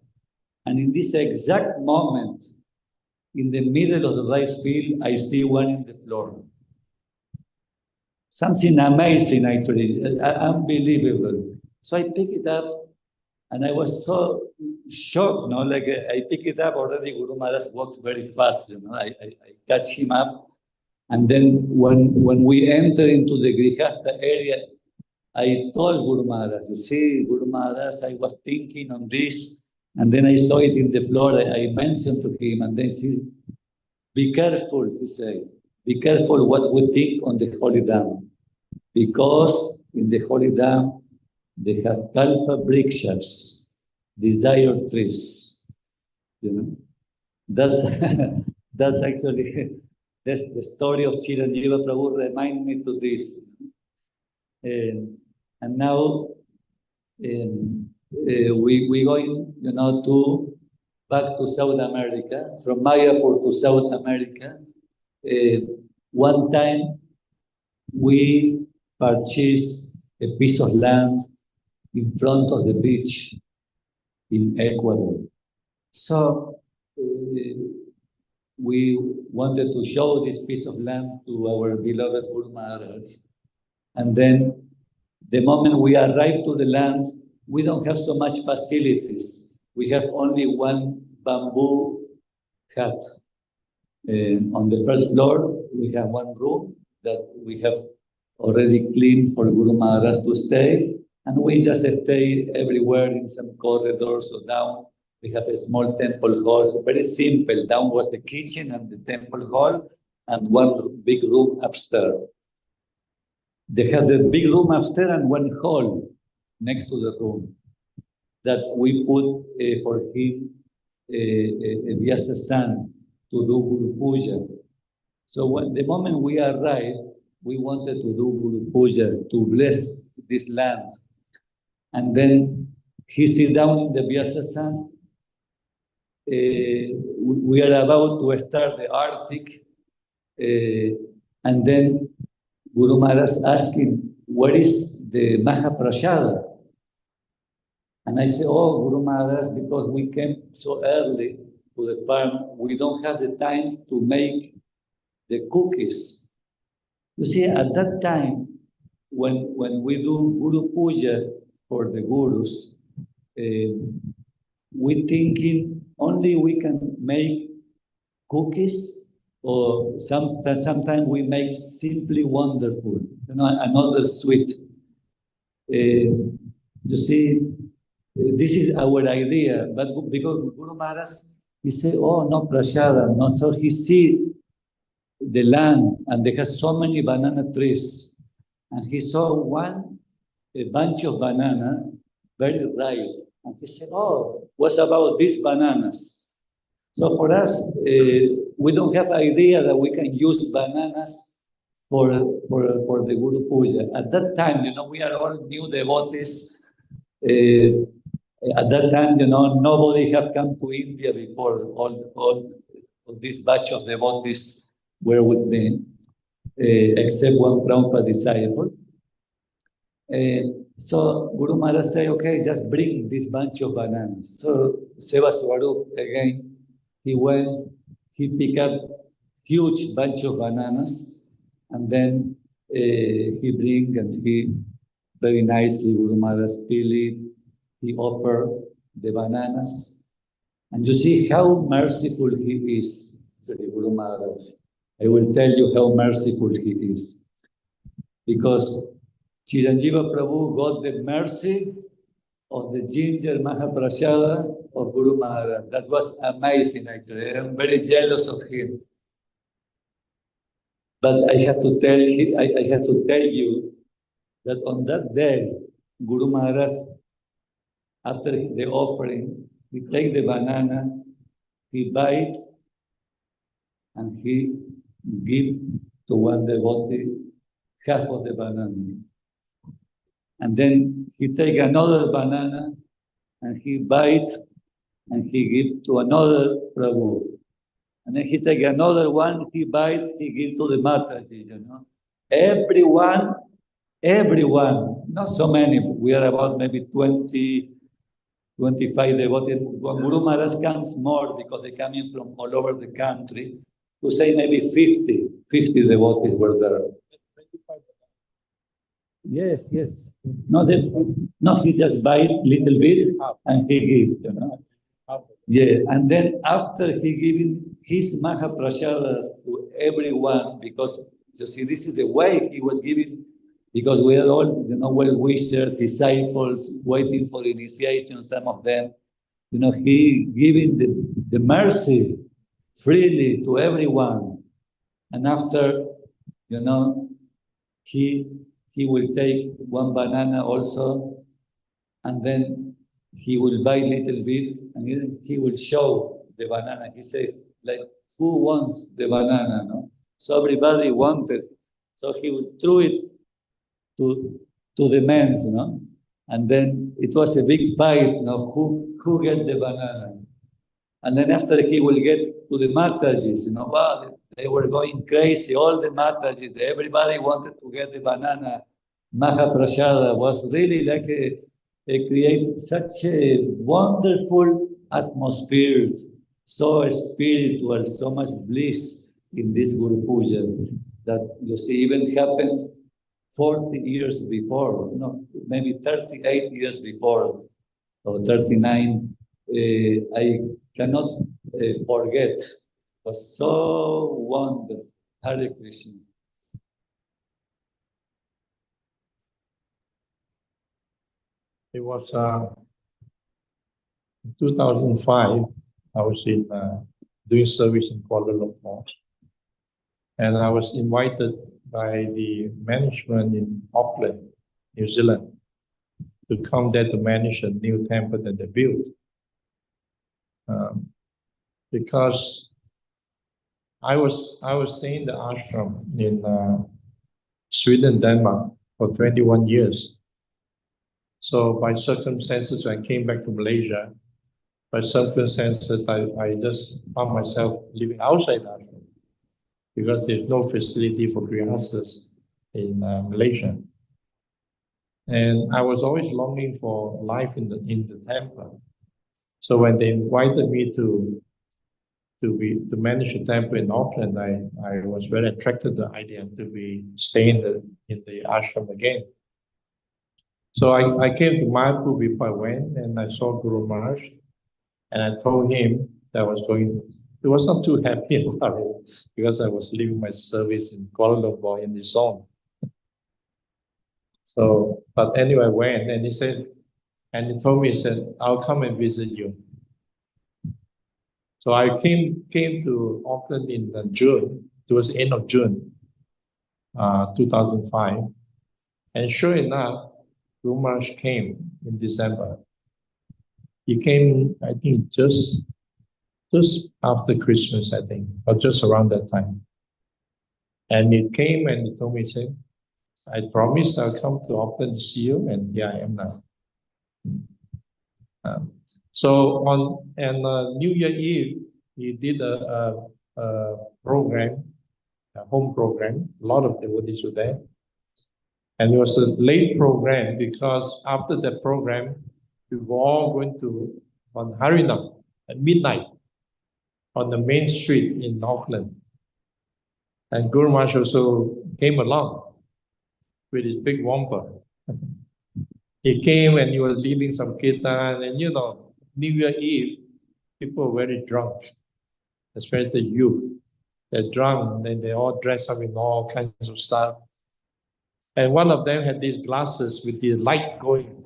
And in this exact moment, in the middle of the rice field, I see one in the floor. Something amazing, actually, unbelievable. So I pick it up, and I was so shocked, like I pick it up already. Guru Maharaj walks very fast, I catch him up. And then when we enter into the Grihastha area, I told Guru Maharaj, you see, Guru Maharaj, I was thinking on this, and then I saw it in the floor. I mentioned to him, and then he said, be careful, he said. Be careful what we think on the Holy Dam. Because in the Holy Dam, they have kalpa brikshas, desire trees. That's actually, that's the story of Ciranjiva Prabhu remind me to this. And now we going, back to South America, from Mayapur to South America. One time we purchased a piece of land in front of the beach in Ecuador. So we wanted to show this piece of land to our beloved Guru Maharaj. And then the moment we arrived to the land, we don't have so much facilities. We have only one bamboo hut. On the first floor, we have one room that we have already cleaned for Guru Maharaj to stay. And we just stay everywhere in some corridors or down. We have a small temple hall, very simple. Down was the kitchen and the temple hall, and one big room upstairs. They have the big room upstairs and one hall next to the room that we put for him a Vyasa San to do Guru Puja. So the moment we arrived, we wanted to do Guru Puja, to bless this land. And then he sit down in the Vyasa San. We are about to start the Arctic. And then Guru Maharaj asked him, where is the Mahaprasada? And I said, oh, Guru Maharaj, because we came so early to the farm, we don't have the time to make the cookies. You see, at that time, when we do Guru Puja for the Gurus, we thinking only we can make cookies, or sometimes we make simply wonderful, another sweet. You see, this is our idea, but because Guru Maharaj, he said, oh, no prashadam, no, so he see the land, and they have so many banana trees, and he saw a bunch of banana, very ripe, and he said, oh, what's about these bananas? So for us, we don't have idea that we can use bananas for the Guru Puja. At that time, we are all new devotees. At that time, nobody have come to India before. All this batch of devotees were with me, except one Prabhupada disciple. So Guru Maharaj said, okay, just bring this bunch of bananas. So Seva Swarup, again, he went, he picked up huge bunch of bananas, and then he bring, and he very nicely, Guru Maharaj peel it, he offered the bananas. And you see how merciful he is, Sri Guru Maharaj. I will tell you how merciful he is. Because Ciranjiva Prabhu got the mercy of the ginger Mahaprasada of Guru Maharaj. That was amazing, actually. I'm very jealous of him. But I have to tell you that on that day, Guru Maharaj, after the offering, he take the banana, he bite, and he give to one devotee half of the banana. And then he take another banana, and he bite, and he give to another Prabhu. And then he take another one, he bite, he give to the Mataji, Everyone, not so many, we are about maybe 20, 25 devotees. When Guru Maharaj comes more, because they come in from all over the country, to say maybe 50 devotees were there. Yes. No, he just buy little bit and he give, Yeah, and then after he giving his Mahaprasada to everyone, because you see, this is the way he was giving, because we are all, well-wishers, disciples, waiting for initiation, some of them, he giving the mercy freely to everyone. And after, he will take one banana also, and then he will buy a little bit, and he will show the banana. He said, like, who wants the banana? No? So everybody wanted. So he would throw it to the men, and then it was a big fight, who get the banana? And then after he will get to the Matajis, wow, they were going crazy, all the Matajis, everybody wanted to get the banana. Mahaprasada was really like it creates such a wonderful atmosphere, so spiritual, so much bliss in this Guru Puja that you see even happened 40 years before, maybe 38 years before, or 39. I cannot forget. It was so wonderful. Hare Krishna. It was 2005. I was doing service in Kuala Lumpur, and I was invited by the management in Auckland, New Zealand, to come there to manage a new temple that they built. Because I was staying in the ashram in Sweden, Denmark for 21 years. So by circumstances, when I came back to Malaysia, by circumstances, I just found myself living outside ashram because there's no facility for grihastas in Malaysia. And I was always longing for life in the temple. So when they invited me to to manage a temple in Auckland, I was very attracted to the idea to be staying in the ashram again. So I came to Mayapur before I went, and I saw Guru Maharaj, and I told him that I was going. He was not too happy about it because I was leaving my service in Kuala Lumpur in the zone. So, but anyway, I went, and he said, and he told me, he said, I'll come and visit you. So I came to Auckland in June, towards the end of June, 2005. And sure enough, Guru Maharaj came in December. He came, I think, just after Christmas, I think, or just around that time. And he came and he told me, he said, I promised I'll come to Auckland to see you, and here I am now. So on New Year Eve, he did a program, a home program. A lot of devotees were there. And it was a late program because after that program, we were all going to on Harinam at midnight on the main street in Auckland. And Guru Maharaj also came along with his big wampa. He came and he was leading some kirtan, and New Year Eve, people were very drunk, especially the youth. They're drunk, and they all dress up in all kinds of stuff. And one of them had these glasses with the light going,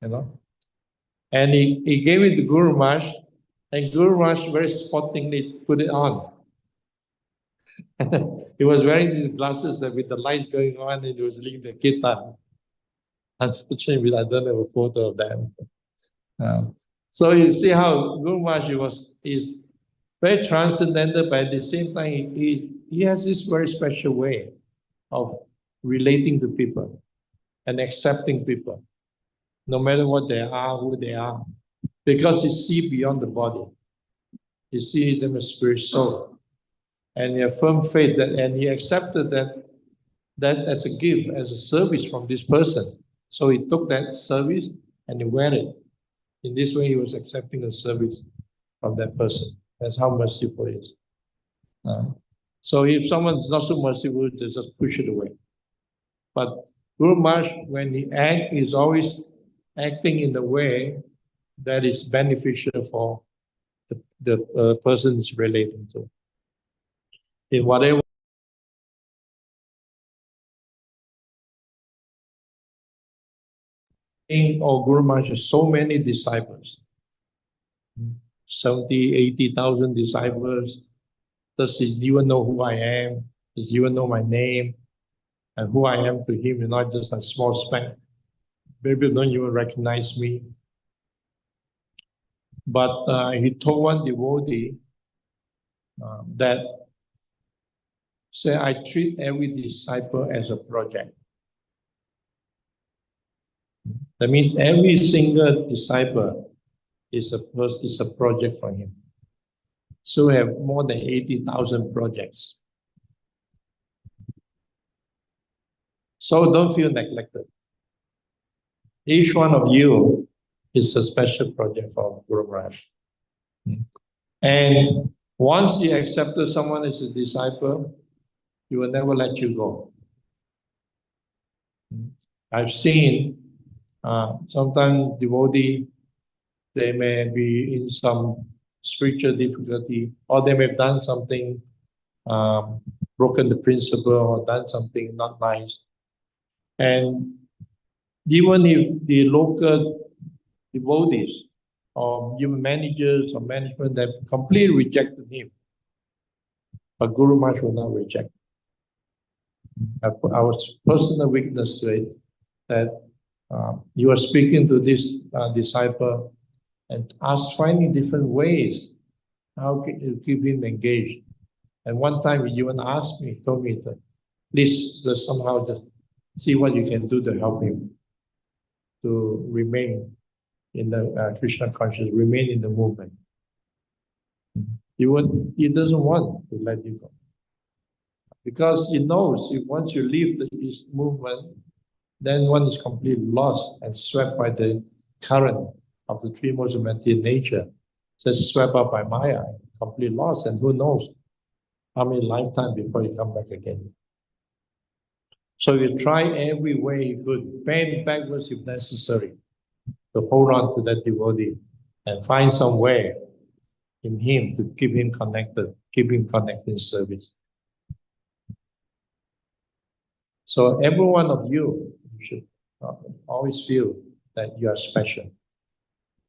And he gave it to Guru Maharaj, and Guru Maharaj very sportingly put it on. He was wearing these glasses with the lights going on, and he was leading the kirtan. Unfortunately, I don't have a photo of that. So you see how Guru Maharaj is very transcendental, but at the same time, he has this very special way of relating to people and accepting people, no matter what they are, who they are, because he sees beyond the body. He sees them as spirit soul. And he has firm faith and he accepted that as a gift, as a service from this person. So he took that service and he wear it. In this way, he was accepting a service from that person. That's how merciful he is. So if someone's not so merciful, they just push it away. But Guru Maharaj, when he acts, is always acting in the way that is beneficial for the person is relating to. In whatever Guru Maharaj has so many disciples, 70, 80,000 disciples. Does he even know who I am? Does he even know my name? And who I am to him is not just a small speck. Maybe don't even recognize me. But he told one devotee that, say, I treat every disciple as a project. That means every single disciple is a project for him. So we have more than 80,000 projects. So don't feel neglected. Each one of you is a special project for Guru Maharaj. And once you accepted someone as a disciple, he will never let you go. I've seen sometimes devotee, they may be in some spiritual difficulty, or they may have done something, broken the principle, or done something not nice. And even if the local devotees or human managers or management have completely rejected him, but Guru Maharaj will not reject. I was personal witness to it, that you are speaking to this disciple and finding different ways how can you keep him engaged. And one time he even asked me, told me that please just somehow just see what you can do to help him to remain in the Krishna consciousness, remain in the movement. He doesn't want to let you go. Because he knows if once you leave his movement, then one is completely lost and swept by the current of the three modes of material nature, just swept up by Maya. completely lost, and who knows how many lifetimes before you come back again. So you try every way you could, bend backwards if necessary, to hold on to that devotee and find some way in him to keep him connected in service. So every one of you should always feel that you are special.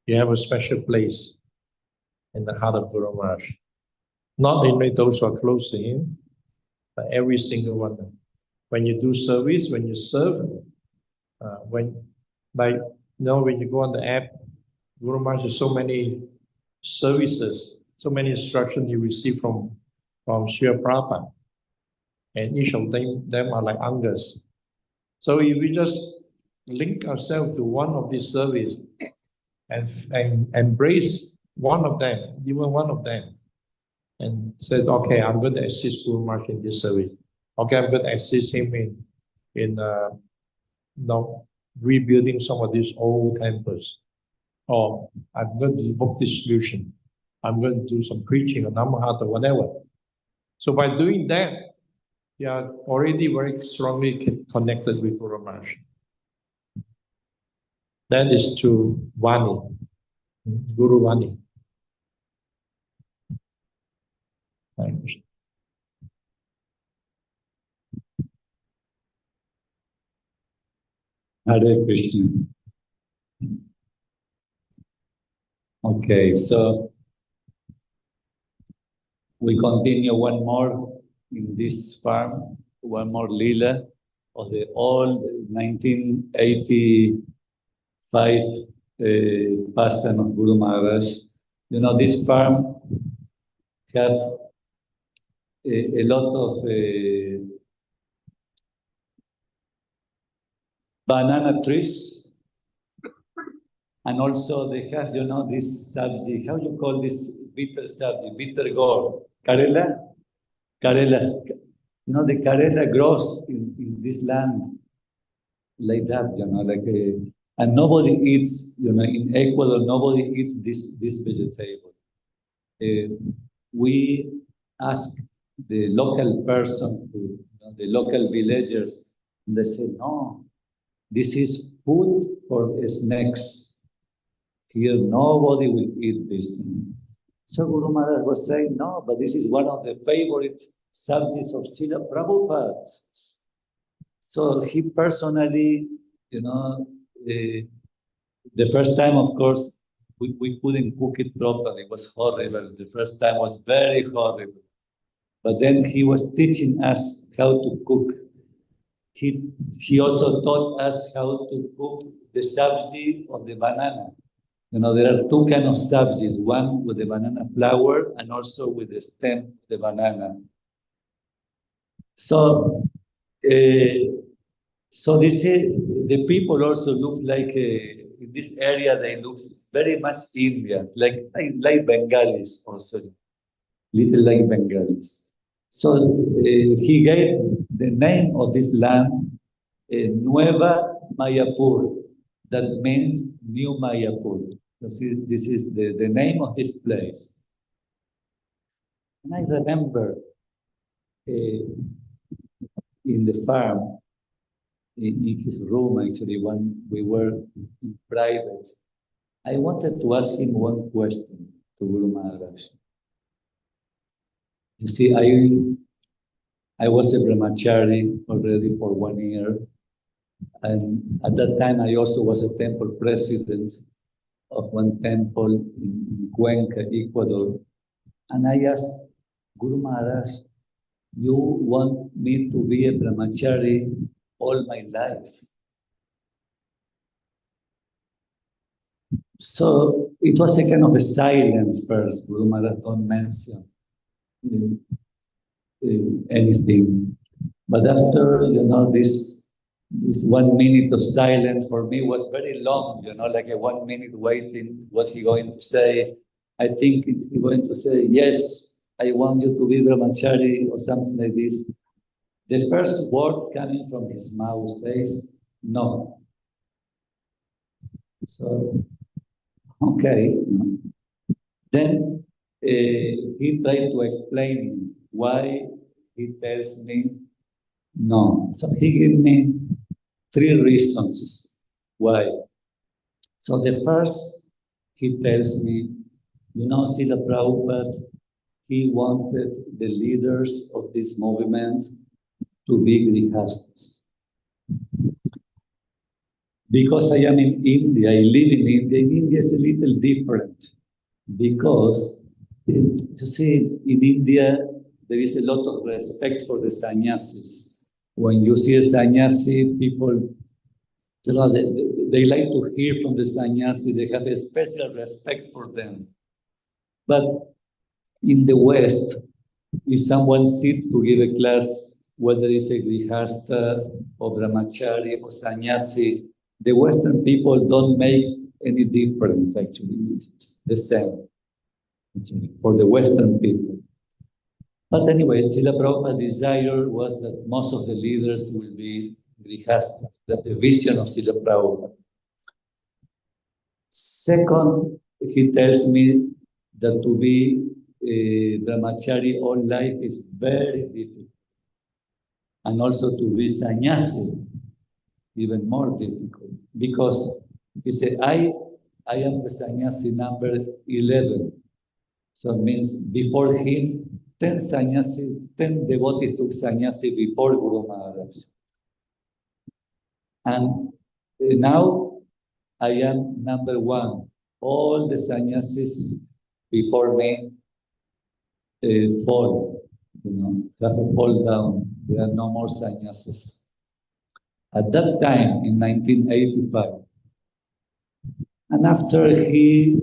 You have a special place in the heart of Guru Maharaj. Not only those who are close to him, but every single one of them. When you do service, when you serve, when you go on the app, Guru Maharaj has so many services, so many instructions you receive from Srila Prabhupada. And each of them are like angas. So if we just link ourselves to one of these services and embrace one of them, even one of them, and said, okay, I'm going to assist Guru Maharaj in this service. Okay, I'm going to assist him in rebuilding some of these old temples. Or I'm going to do book distribution. I'm going to do some preaching on Namahat or whatever. So by doing that, you are already very strongly connected with Guru Maharaj. That is to Vani, Guru Vani. Hare Krishna. Okay, so we continue one more in this farm, one more lila of the old 1985 pastime of Guru Maharaj. You know, this farm have a lot of banana trees, and also they have, you know, this sabji. How you call this bitter sabji? Bitter gourd. Karela? Karelas. You know, the Karela grows in this land like that, you know, like and nobody eats, you know, in Ecuador, nobody eats this vegetable. We ask the local person, the local villagers, and they say, no, this is food for snakes. Here, nobody will eat this. So Guru Maharaj was saying, no, but this is one of the favorite subjects of Srila Prabhupada. So he personally, you know, the first time, of course, we couldn't cook it properly. It was horrible. The first time was very horrible. But then he was teaching us how to cook. He also taught us how to cook the sabzi of the banana. You know, there are two kinds of sabzis, one with the banana flower and also with the stem of the banana. So, the people also look like, in this area, they look very much Indians, like Bengalis also, little like Bengalis. So he gave the name of this land, Nueva Mayapur, that means New Mayapur. This is the name of this place. And I remember in the farm, in his room, actually, when we were in private, I wanted to ask him one question to Guru Maharaj. You see, I was a brahmacari already for 1 year. And at that time, I also was a temple president of one temple in Cuenca, Ecuador. And I asked Guru Maharaj, you want me to be a brahmachari all my life? So it was a kind of a silence first. Guru Maharaj don't mention anything. But after, you know, this 1 minute of silence for me was very long, you know, like a 1 minute waiting. What's he going to say? I think he's going to say, yes, I want you to be brahmachari or something like this. The first word coming from his mouth says, no. So, okay. Then he tried to explain why he tells me no. So he gave me 3 reasons why. So the first, he tells me, you know, Srila Prabhupada, he wanted the leaders of this movement to be grihastas. Because I am in India, I live in India. In India is a little different because, you see, in India, there is a lot of respect for the sannyasis. When you see a sannyasi, people, you know, they like to hear from the sannyasi. They have a special respect for them. But in the West, if someone sits to give a class, whether it's a grihasta or brahmacari or sannyasi, the Western people don't make any difference, actually. It's the same, actually, for the Western people. But anyway, Srila Prabhupada's desire was that most of the leaders will be grihastas. That's the vision of Srila Prabhupada. Second, he tells me that to be a brahmachari all life is very difficult. And also to be sannyasi, even more difficult. Because he said, I am the sannyasi number 11. So it means before him, 10 devotees took sannyasi before Guru Maharaj. And now I am number 1. All the sannyasis before me fall, have to fall down. There are no more sannyasis. At that time, in 1985, and after he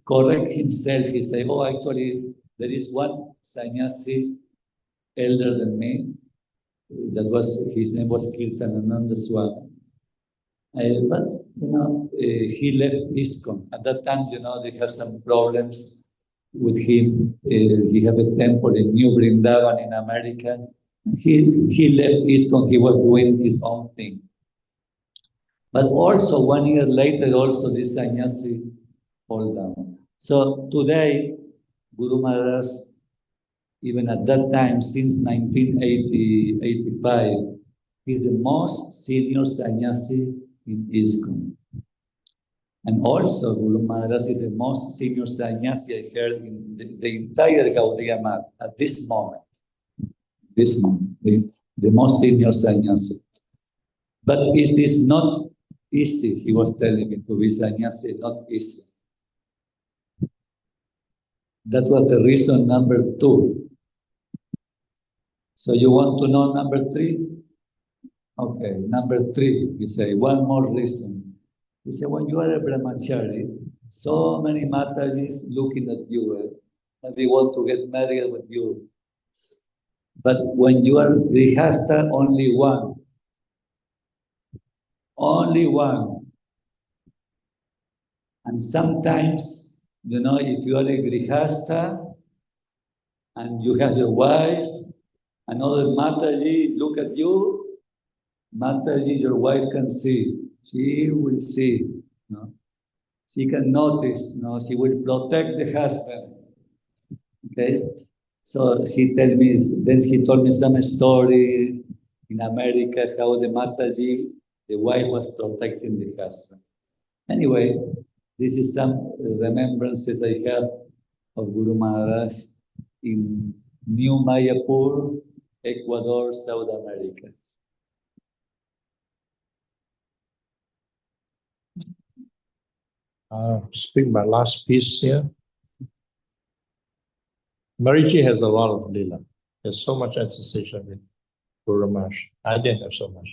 correct himself, he said, oh, actually, there is one sannyasi elder than me. His name was Kirtanananda Swami. But, he left Iskcon. At that time, they have some problems with him. He had a temple in New Vrindavan in America. He left Iskcon. He was doing his own thing. But also, 1 year later, also this sannyasi fall down. So today, Guru Maharaj, even at that time, since 1985, is the most senior sannyasi in Iskcon. And also, Guru Maharaj is the most senior sannyasi I heard in the entire Gaudiya Math at this moment. The most senior sannyasi. But it is not easy, he was telling me, to be sannyasi, not easy. That was the reason number 2. So you want to know number 3? Okay, number 3, he say, one more reason. He said, when you are a brahmachari, so many Matajis looking at you, and they want to get married with you. But when you are grihasta, only one. Only one. And sometimes, if you are a grihasta, and you have your wife, another Mataji look at you, Mataji, your wife can see. She will see. She can notice. She will protect the husband. Okay? So then he told me some story in America, how the Mataji, the wife was protecting the husband. Anyway, this is some remembrances I have of Guru Maharaj in New Mayapur, Ecuador, South America. Speak my last piece here. Marici has a lot of lila. There's so much association with Guru Maharaj. I didn't have so much.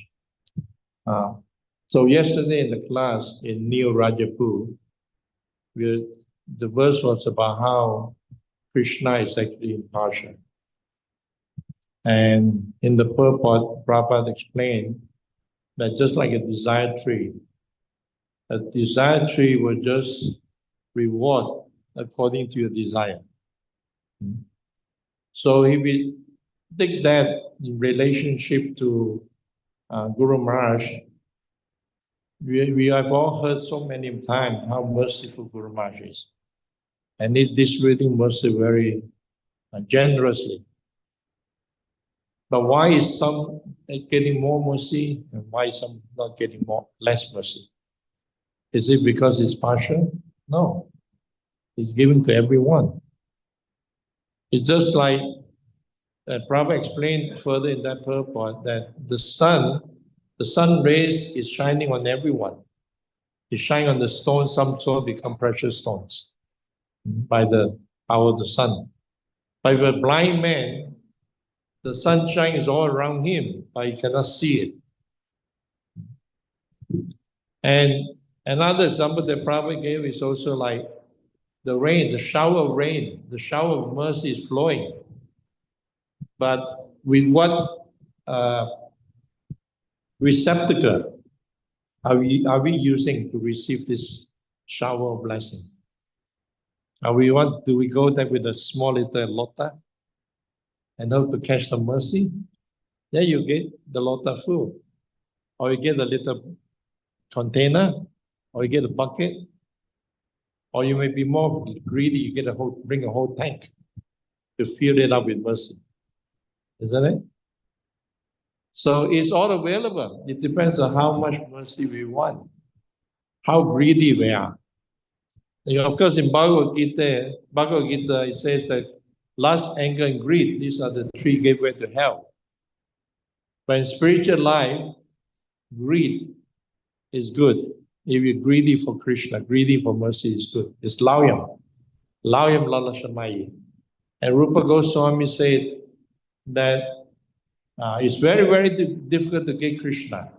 So yesterday in the class in Neo Rajapur, the verse was about how Krishna is actually impartial. And in the purport, Prabhupada explained that just like a desired tree will just reward according to your desire. So if we take that in relationship to Guru Maharaj, we have all heard so many times how merciful Guru Maharaj is. and is distributing mercy very generously. But why is some getting more mercy and why some not getting less mercy? Is it because it's partial? No. It's given to everyone. It's just like Prabhupada explained further in that purport that the sun rays is shining on everyone. It shines on the stones, some stone become precious stones by the power of the sun. By the blind man, the sunshine is all around him, but he cannot see it. And another example that Prabhupada gave is also like the rain, the shower of rain, the shower of mercy is flowing. But with what receptacle are we using to receive this shower of blessing? Do we go there with a small little lota and hope to catch some mercy? Then you get the lota full, or you get a little container, or you get a bucket, or you may be more greedy. You get bring a whole tank to fill it up with mercy. Isn't it? So it's all available. It depends on how much mercy we want, how greedy we are. You know, of course, in Bhagavad Gita, it says that lust, anger, and greed, these are the three gateways to hell. But in spiritual life, greed is good. If you're greedy for Krishna, greedy for mercy is good. It's lauyam lalashamai. And Rupa Goswami said that it's very, very difficult to get Krishna.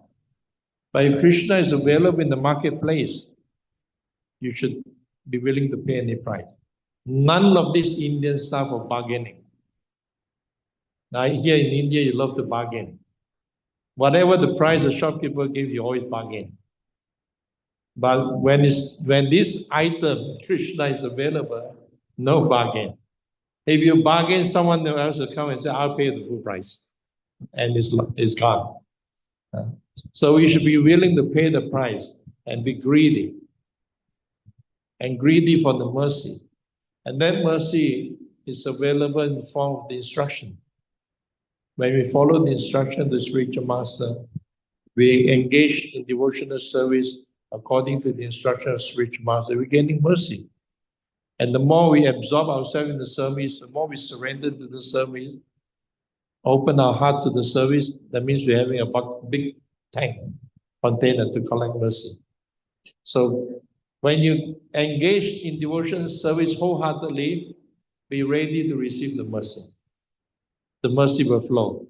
But if Krishna is available in the marketplace, you should be willing to pay any price. None of these Indian stuff of bargaining. Now, here in India, you love to bargain. Whatever the price the shopkeeper gives, you always bargain. But when this item, Krishna, is available, no bargain. If you bargain, someone else will come and say, I'll pay the full price. And it's gone. So we should be willing to pay the price and be greedy. And greedy for the mercy. And that mercy is available in the form of the instruction. When we follow the instruction of the spiritual master, we engage in devotional service according to the instruction of spiritual master, we're gaining mercy. And the more we absorb ourselves in the service, the more we surrender to the service, open our heart to the service, that means we're having a big tank container to collect mercy. So when you engage in devotional service wholeheartedly, be ready to receive the mercy. The mercy will flow.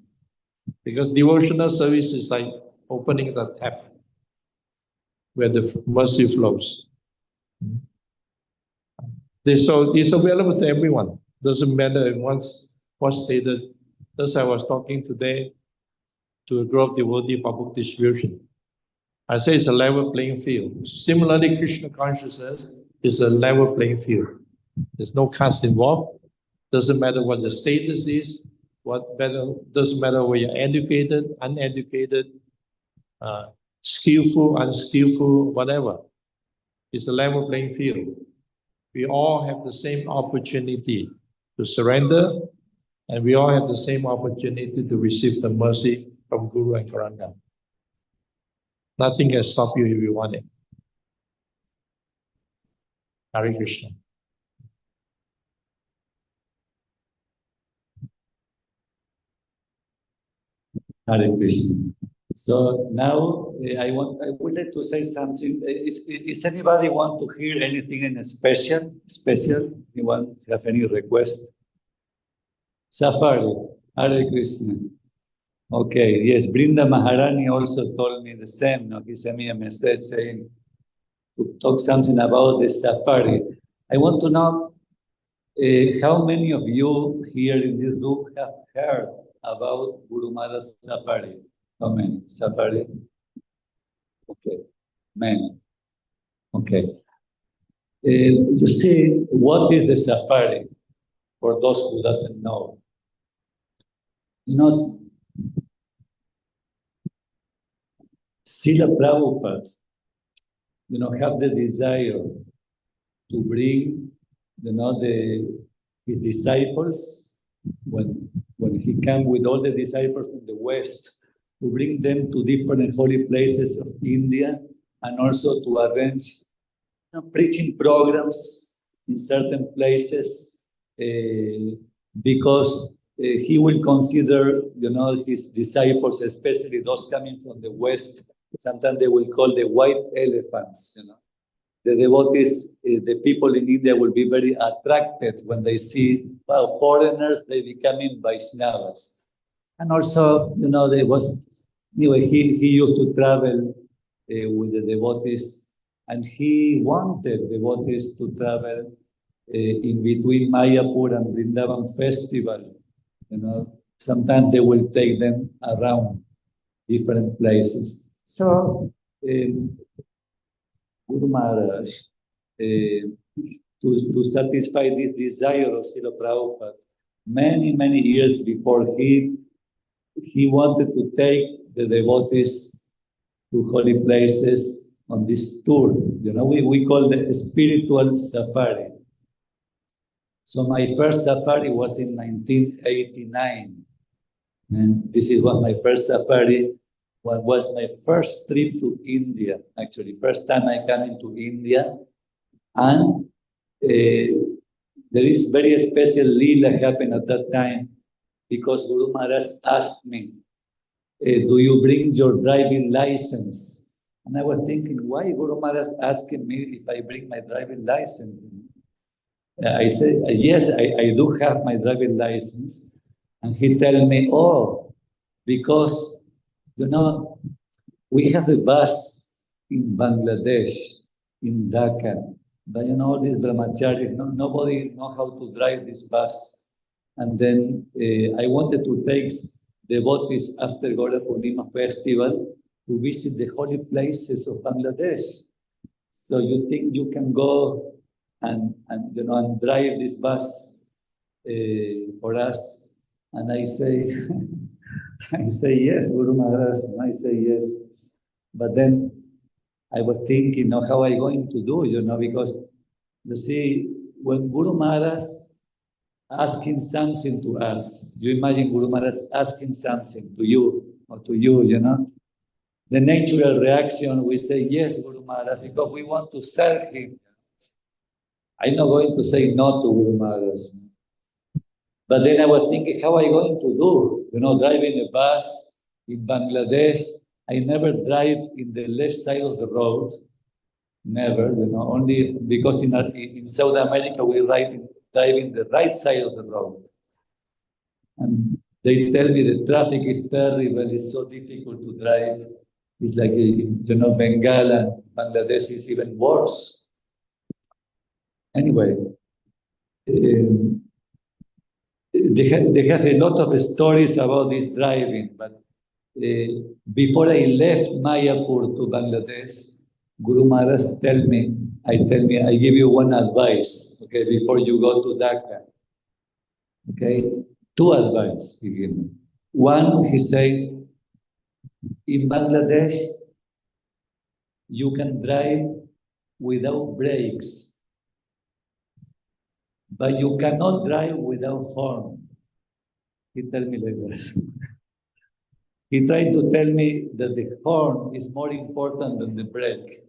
Because devotional service is like opening the tap where the mercy flows. So it's available to everyone. Doesn't matter what's stated. As I was talking today to a group of devotee public distribution. I say it's a level playing field. Similarly, Krishna consciousness is a level playing field. There's no caste involved. Doesn't matter what the status is. Doesn't matter whether you're educated, uneducated, skillful, unskillful, whatever. It's a level playing field. We all have the same opportunity to surrender, and we all have the same opportunity to receive the mercy from Guru and Karanga. Nothing can stop you if you want it. Hare Krishna. Hare Krishna. So now I would like to say something. Is anybody want to hear anything in special? Anyone have any request? Safari. Hare Krishna. Okay, yes, Brinda Maharani also told me the same. No? He sent me a message saying to talk something about the safari. I want to know how many of you here in this room have heard about Guru Maharaj's safari? How many? Safari? Okay, many. Okay. You see, what is the safari? For those who doesn't know. You know, Srila Prabhupada, have the desire to bring his disciples, when he came with all the disciples from the West, to bring them to different holy places of India, and also to arrange preaching programs in certain places, because he will consider, his disciples, especially those coming from the West, sometimes they will call the white elephants, The devotees, the people in India will be very attracted when they see, foreigners, they becoming Vaishnavas. And also, there was, anyway, he used to travel with the devotees, and he wanted devotees to travel in between Mayapur and Vrindavan festival. Sometimes they will take them around different places. So, Guru Maharaj, to satisfy this desire of Srila Prabhupada, many years before, he wanted to take the devotees to holy places on this tour. We call it a spiritual safari. So my first safari was in 1989. And this was my first safari. What was my first trip to India, actually. First time I came into India. And there is very special lila happened at that time, because Guru Maharaj asked me, do you bring your driving license? And I was thinking, why Guru Maharaj asking me if I bring my driving license? I said, yes, I do have my driving license. And he told me, because, we have a bus in Bangladesh, in Dhaka. But all these brahmacari, nobody knows how to drive this bus. And then I wanted to take devotees after Gaura Purnima festival to visit the holy places of Bangladesh. So you think you can go and drive this bus for us? And I say, yes, Guru Maharaj. And I say yes. But then I was thinking, how are I going to do, because you see, when Guru Maharaj asking something to us, you imagine Guru Maharaj asking something to you, or to you, the natural reaction, we say, yes, Guru Maharaj, because we want to serve him. I'm not going to say no to Guru Maharaj. But then I was thinking, how am I going to do? Driving a bus in Bangladesh. I never drive in the left side of the road. Never, only because in South America we drive in the right side of the road. And they tell me the traffic is terrible, it's so difficult to drive. It's like, Bengal and Bangladesh is even worse. Anyway, they have a lot of stories about this driving, but before I left Mayapur to Bangladesh, Guru Maharaj I give you one advice, okay, before you go to Dhaka. Okay, two advice he gave me. One, he says, in Bangladesh, you can drive without brakes, but you cannot drive without horn. He told me like that. He tried to tell me that the horn is more important than the brake,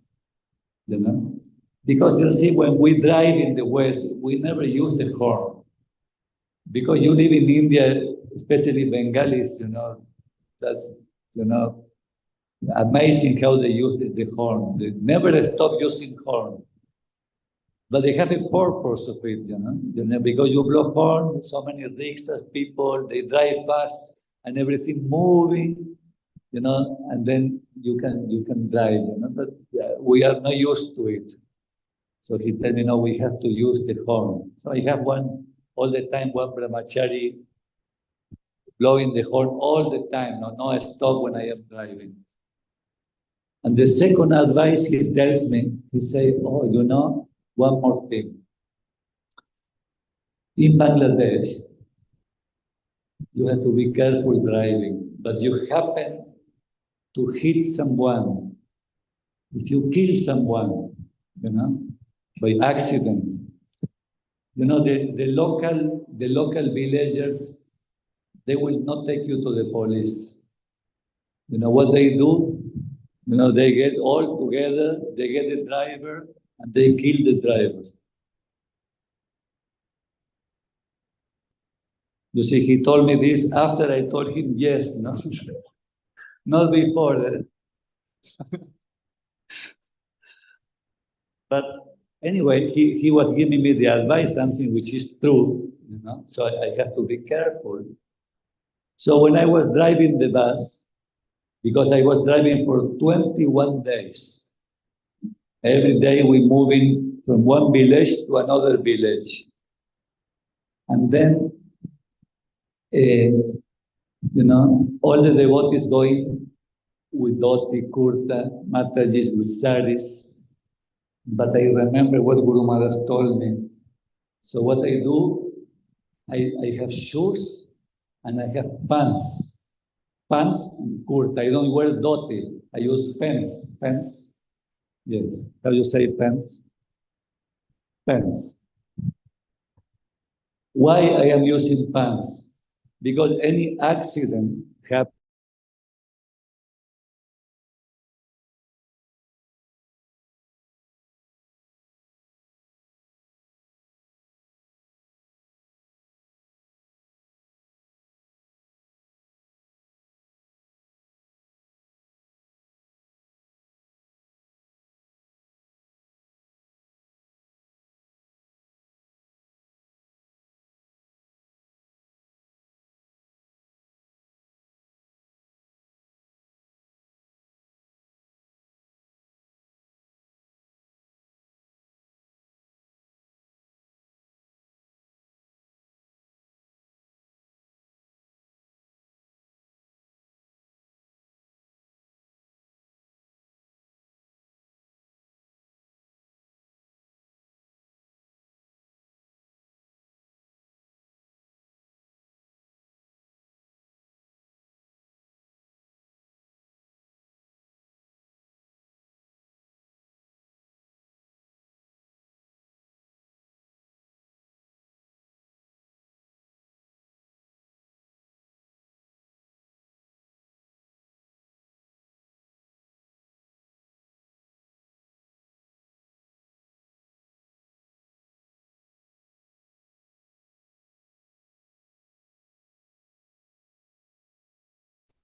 Because you see, when we drive in the West, we never use the horn. Because you live in India, especially Bengalis, that's, amazing how they use the horn. They never stop using horn. But they have a purpose of it, because you blow horn, so many rickshaws, people, they drive fast and everything moving, and then you can drive, but we are not used to it. So he told me, no, we have to use the horn. So I have all the time, one brahmacari blowing the horn all the time, no stop when I am driving. And the second advice he tells me, he says, one more thing. In Bangladesh, you have to be careful driving, but you happen to hit someone. If you kill someone, by accident, You know, the local villagers, they will not take you to the police. You know what they do? You know, they get all together, they get the driver, and they kill the driver. You see, he told me this after I told him yes, no, not before. But anyway, he was giving me the advice, something which is true, you know, so I have to be careful. So when I was driving the bus, because I was driving for 21 days, every day we moving from one village to another village. And then, you know, all the devotees going with dhoti, kurta, Matajis with saris. But I remember what Guru Maharaj told me. So what I do, I have shoes and I have pants. Pants and kurta. I don't wear dhoti. I use pants. Pants. Yes. How you say pants? Pants. Why I am using pants? Because any accident happens.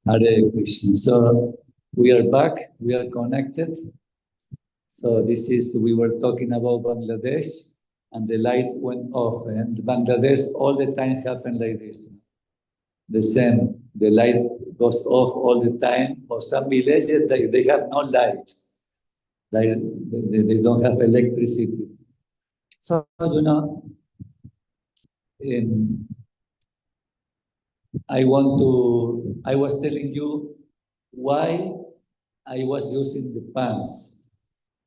Hare Krishna. So we are back, we are connected. So this is, we were talking about Bangladesh and the light went off. And Bangladesh all the time happened like this. The same, the light goes off all the time. For some villages, they have no light. They don't have electricity. So, you know, I was telling you why I was using the pants.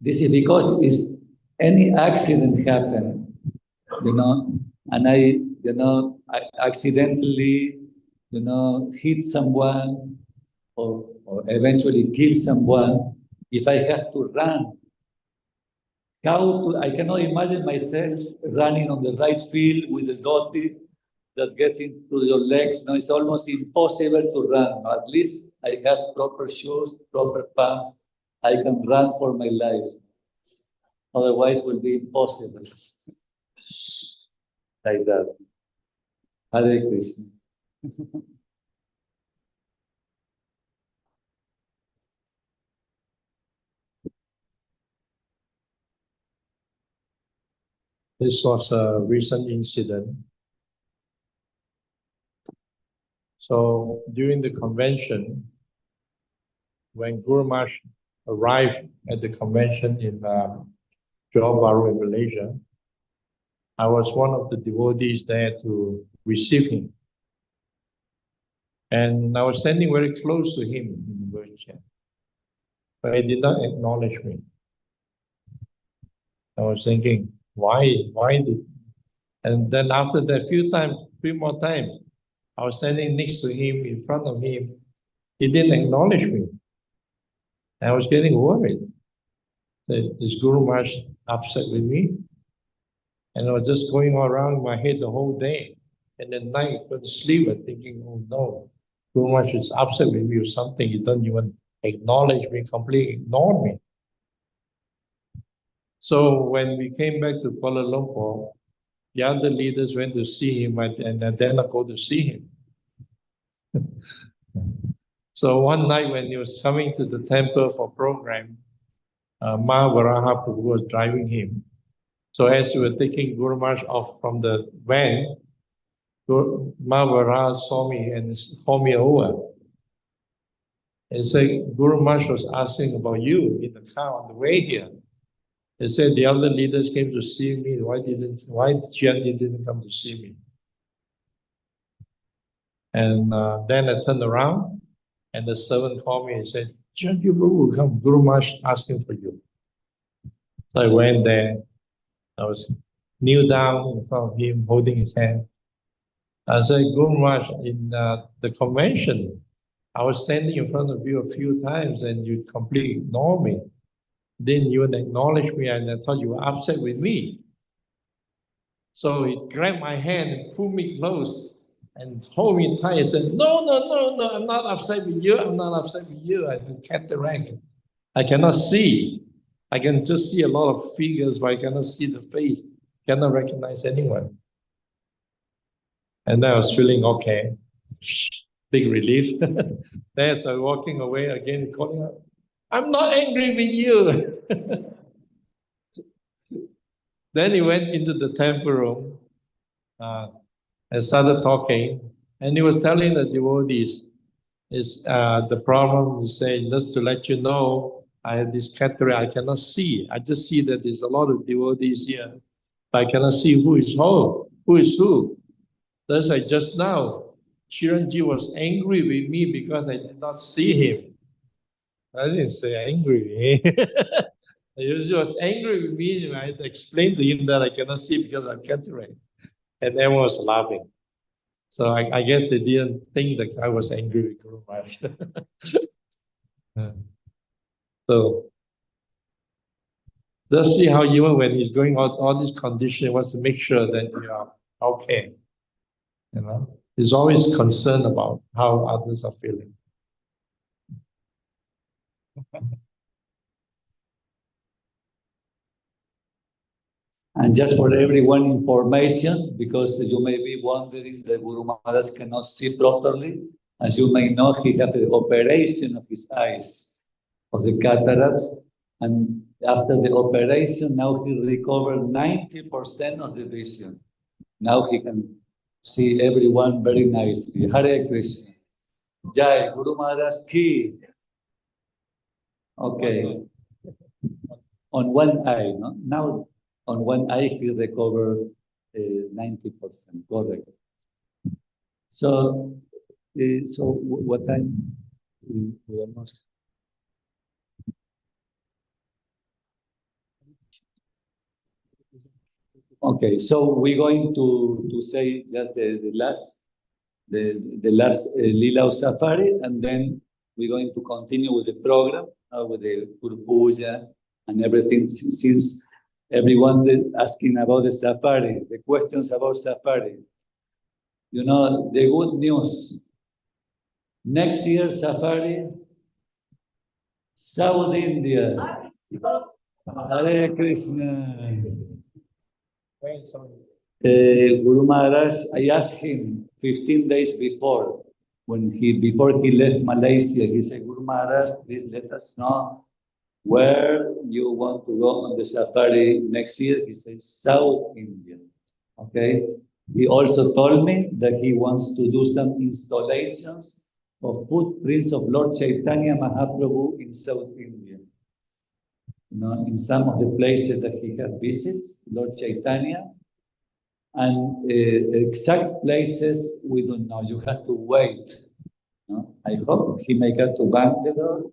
This is because if any accident happened, you know, and I accidentally, you know, hit someone or eventually kill someone, if I have to run, I cannot imagine myself running on the rice field with the dhoti that gets into your legs. No, it's almost impossible to run. At least I have proper shoes, proper pants. I can run for my life. Otherwise, it will be impossible. Like that. Hare Krishna. This was a recent incident. So during the convention, when Guru Maharaj arrived at the convention in Johor Bahru in Malaysia, I was one of the devotees there to receive him. And I was standing very close to him in the wheelchair, but he did not acknowledge me. I was thinking, why did? And then after that, three more times, I was standing next to him, in front of him. He didn't acknowledge me. I was getting worried. Is Guru Maharaj upset with me? And I was just going around in my head the whole day. And at night, I couldn't sleep and thinking, oh no, Guru Maharaj is upset with me or something. He doesn't even acknowledge me, completely ignored me. So when we came back to Kuala Lumpur, the other leaders went to see him, and then I go to see him. So one night when he was coming to the temple for program, Mahavaraha Prabhu was driving him. So as we were taking Guru Maharaj off from the van, Mahavaraha saw me and called me over. And said, Guru Maharaj was asking about you in the car on the way here. He said the other leaders came to see me. Why Chianti didn't come to see me? And then I turned around, and the servant called me and said, Ciranjiva Prabhu, come, Guru Maharaj asking for you. So I went there. I was kneel down in front of him, holding his hand. I said, Guru Maharaj, in the convention, I was standing in front of you a few times and you completely ignored me. Then you would acknowledge me, and I thought you were upset with me. So he grabbed my hand and pulled me close and hold me tight and said, no, I'm not upset with you. I'm not upset with you. I have cataract. I cannot see. I can just see a lot of figures, but I cannot see the face. Cannot recognize anyone. And then I was feeling okay. Big relief. Then as I was walking away again, calling out, I'm not angry with you. Then he went into the temple room and started talking. And he was telling the devotees, the problem is saying, just to let you know, I have this cataract, I cannot see. I just see that there's a lot of devotees here, but I cannot see who is who. Thus, I just now, Chiranji was angry with me because I did not see him. I didn't say angry with him. He was angry with me, and I had to explain to him that I cannot see because I'm cataract. And everyone was laughing. So I guess they didn't think that I was angry with Guru Maharaj. So just see how even when he's going out all these conditions, he wants to make sure that you are okay. You know, he's always concerned about how others are feeling. And just for everyone information, because you may be wondering that Guru Maharaj cannot see properly, as you may know, he had the operation of his eyes, of the cataracts, and after the operation, now he recovered 90% of the vision. Now he can see everyone very nicely. Hare Krishna. Jai, Guru Maharaj ki. Okay. On one eye, no? Now, on one eye, he recovered 90%, correct. So, what time? We almost. Okay, so we're going to say just the last Lila Safari, and then we're going to continue with the program, with the Puja and everything, since everyone is asking about the safari, the questions about safari. You know, the good news, next year safari, South India. Hare Krishna. Guru Maharaj, I asked him 15 days before he left Malaysia, he said, Guru Maharaj, please let us know where you want to go on the safari next year. He said, South India. Okay. He also told me that he wants to do some installations of footprints of Lord Chaitanya Mahaprabhu in South India. You know, in some of the places that he had visited, Lord Chaitanya. And exact places, we don't know. You have to wait. No? I hope he may get to Bangalore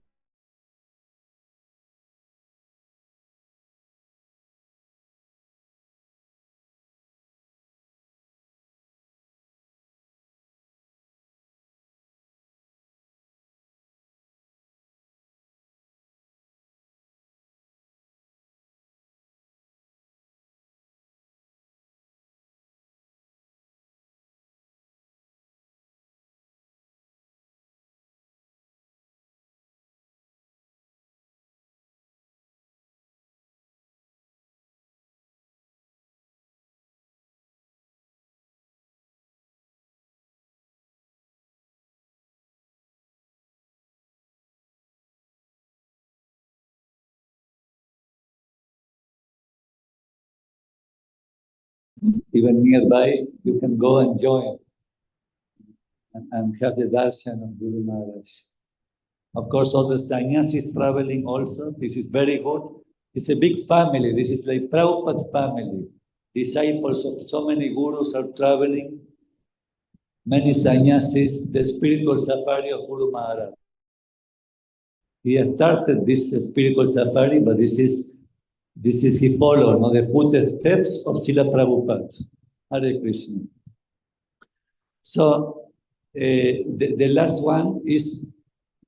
even nearby, you can go and join and have the darshan of Guru Maharaj. Of course, all the sannyasis traveling also. This is very good. It's a big family. This is like Prabhupada family. Disciples of so many gurus are traveling. Many sannyasis, the spiritual safari of Guru Maharaj. He has started this spiritual safari, but this is he followed, no, the footsteps of Srila Prabhupada. Hare Krishna. So the last one is,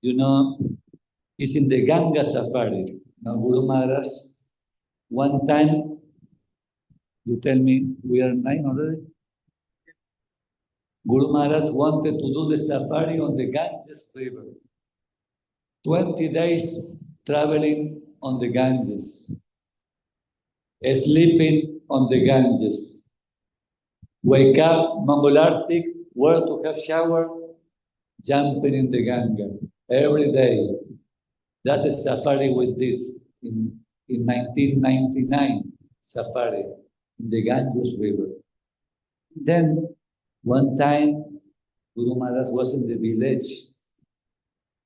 is in the Ganga safari. Now Guru Maharaj, one time, you tell me, we are 9 already? Guru Maharaj wanted to do the safari on the Ganges River. 20 days traveling on the Ganges, sleeping on the Ganges, wake up, Mongol Arctic, where to have shower, jumping in the Ganga every day. That is safari we did in 1999, safari in the Ganges River. Then one time, Guru Maharaj was in the village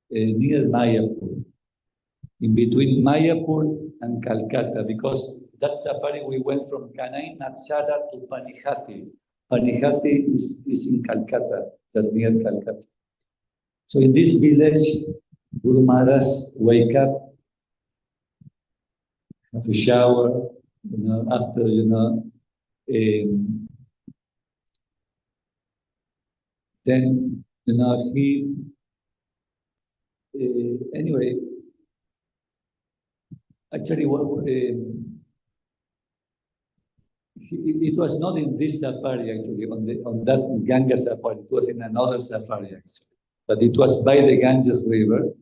near Mayapur, in between Mayapur and Calcutta, because that safari we went from Kanai Natsara to Panihati. Panihati is in Calcutta, just near Calcutta. So in this village, Guru Maharaj wake up, have a shower, after, then, he, anyway, actually, it was not in this safari, actually, on that Ganga safari. It was in another safari, actually. But it was by the Ganges River.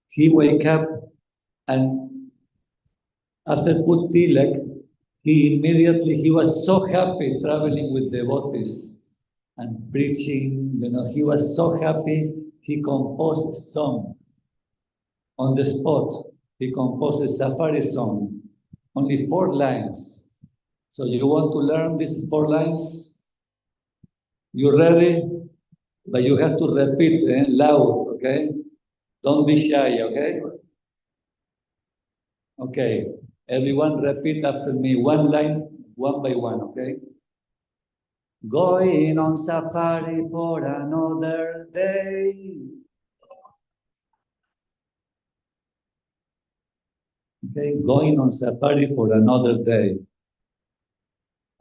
He wake up, and after put tilak, he was so happy traveling with devotees and preaching. He was so happy. He composed a song on the spot. He composed a safari song, only 4 lines. So you want to learn these 4 lines? You ready? But you have to repeat loud, okay? Don't be shy, okay? Okay. Everyone repeat after me, 1 line, 1 by 1, okay? Going on safari for another day. Okay, going on safari for another day.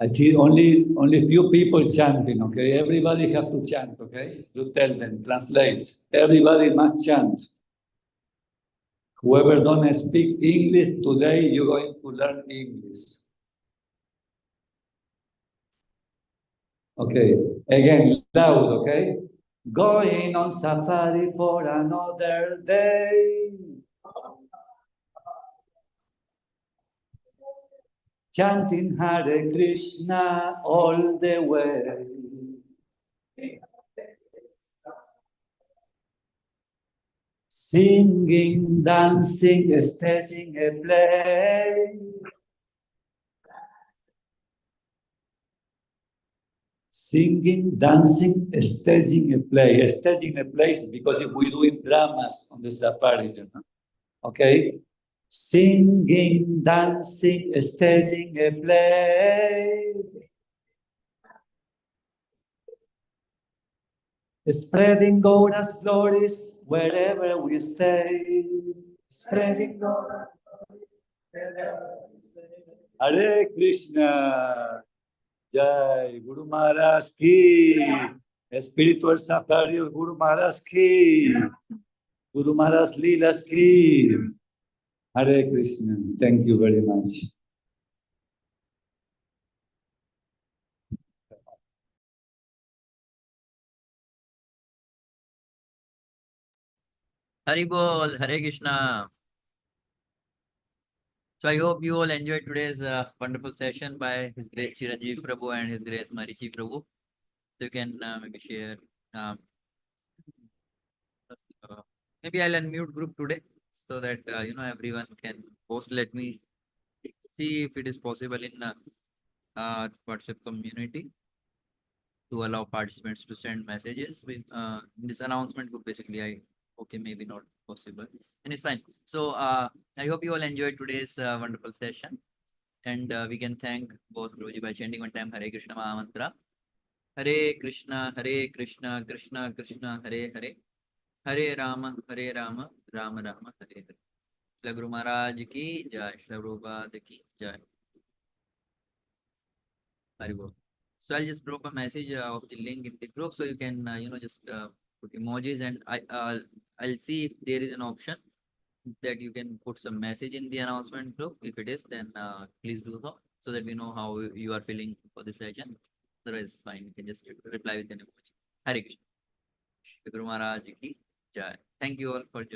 I see only few people chanting, okay? Everybody have to chant, okay? You tell them, translate. Everybody must chant. Whoever don't speak English today, you're going to learn English. Okay, again, loud, okay? Going on safari for another day. Chanting Hare Krishna all the way. Singing, dancing, staging a play. Singing, dancing, staging a play. Staging a place because if we're doing dramas on the safari, okay? Singing, dancing, staging a play. Spreading Gaura's glories wherever we stay. Spreading Gaura's glories wherever we stay. Hare Krishna. Jai Guru Maharaj ki. Spiritual safari of Guru Maharaj ki. Guru Maharaj Leelas ki. Hare Krishna. Thank you very much. Hari Bol, Hare Krishna. So I hope you all enjoyed today's wonderful session by His Grace Ciranjiva Prabhu and His Grace Marici Prabhu. So you can maybe share. Maybe I'll unmute group today so that everyone can post. Let me see if it is possible in WhatsApp community to allow participants to send messages. With this announcement could basically, okay, maybe not possible, and it's fine. So I hope you all enjoyed today's wonderful session, and we can thank both Guruji by chanting one time Hare Krishna Maha Mantra. Hare Krishna, Krishna Krishna, Hare Hare, Hare Rama, Rama Rama, Hare Hare. Shri Guru Maharaj ki jai, Shri Prabhupada ki jai. Very good. So I'll just drop a message of the link in the group, so you can just put emojis, and I'll see if there is an option that you can put some message in the announcement group. If it is, then please do so that we know how you are feeling for the session. Otherwise, it's fine. You can just reply with an emoji. Hare Krishna. Shri Guru Maharaj ki jai. Thank you all for joining.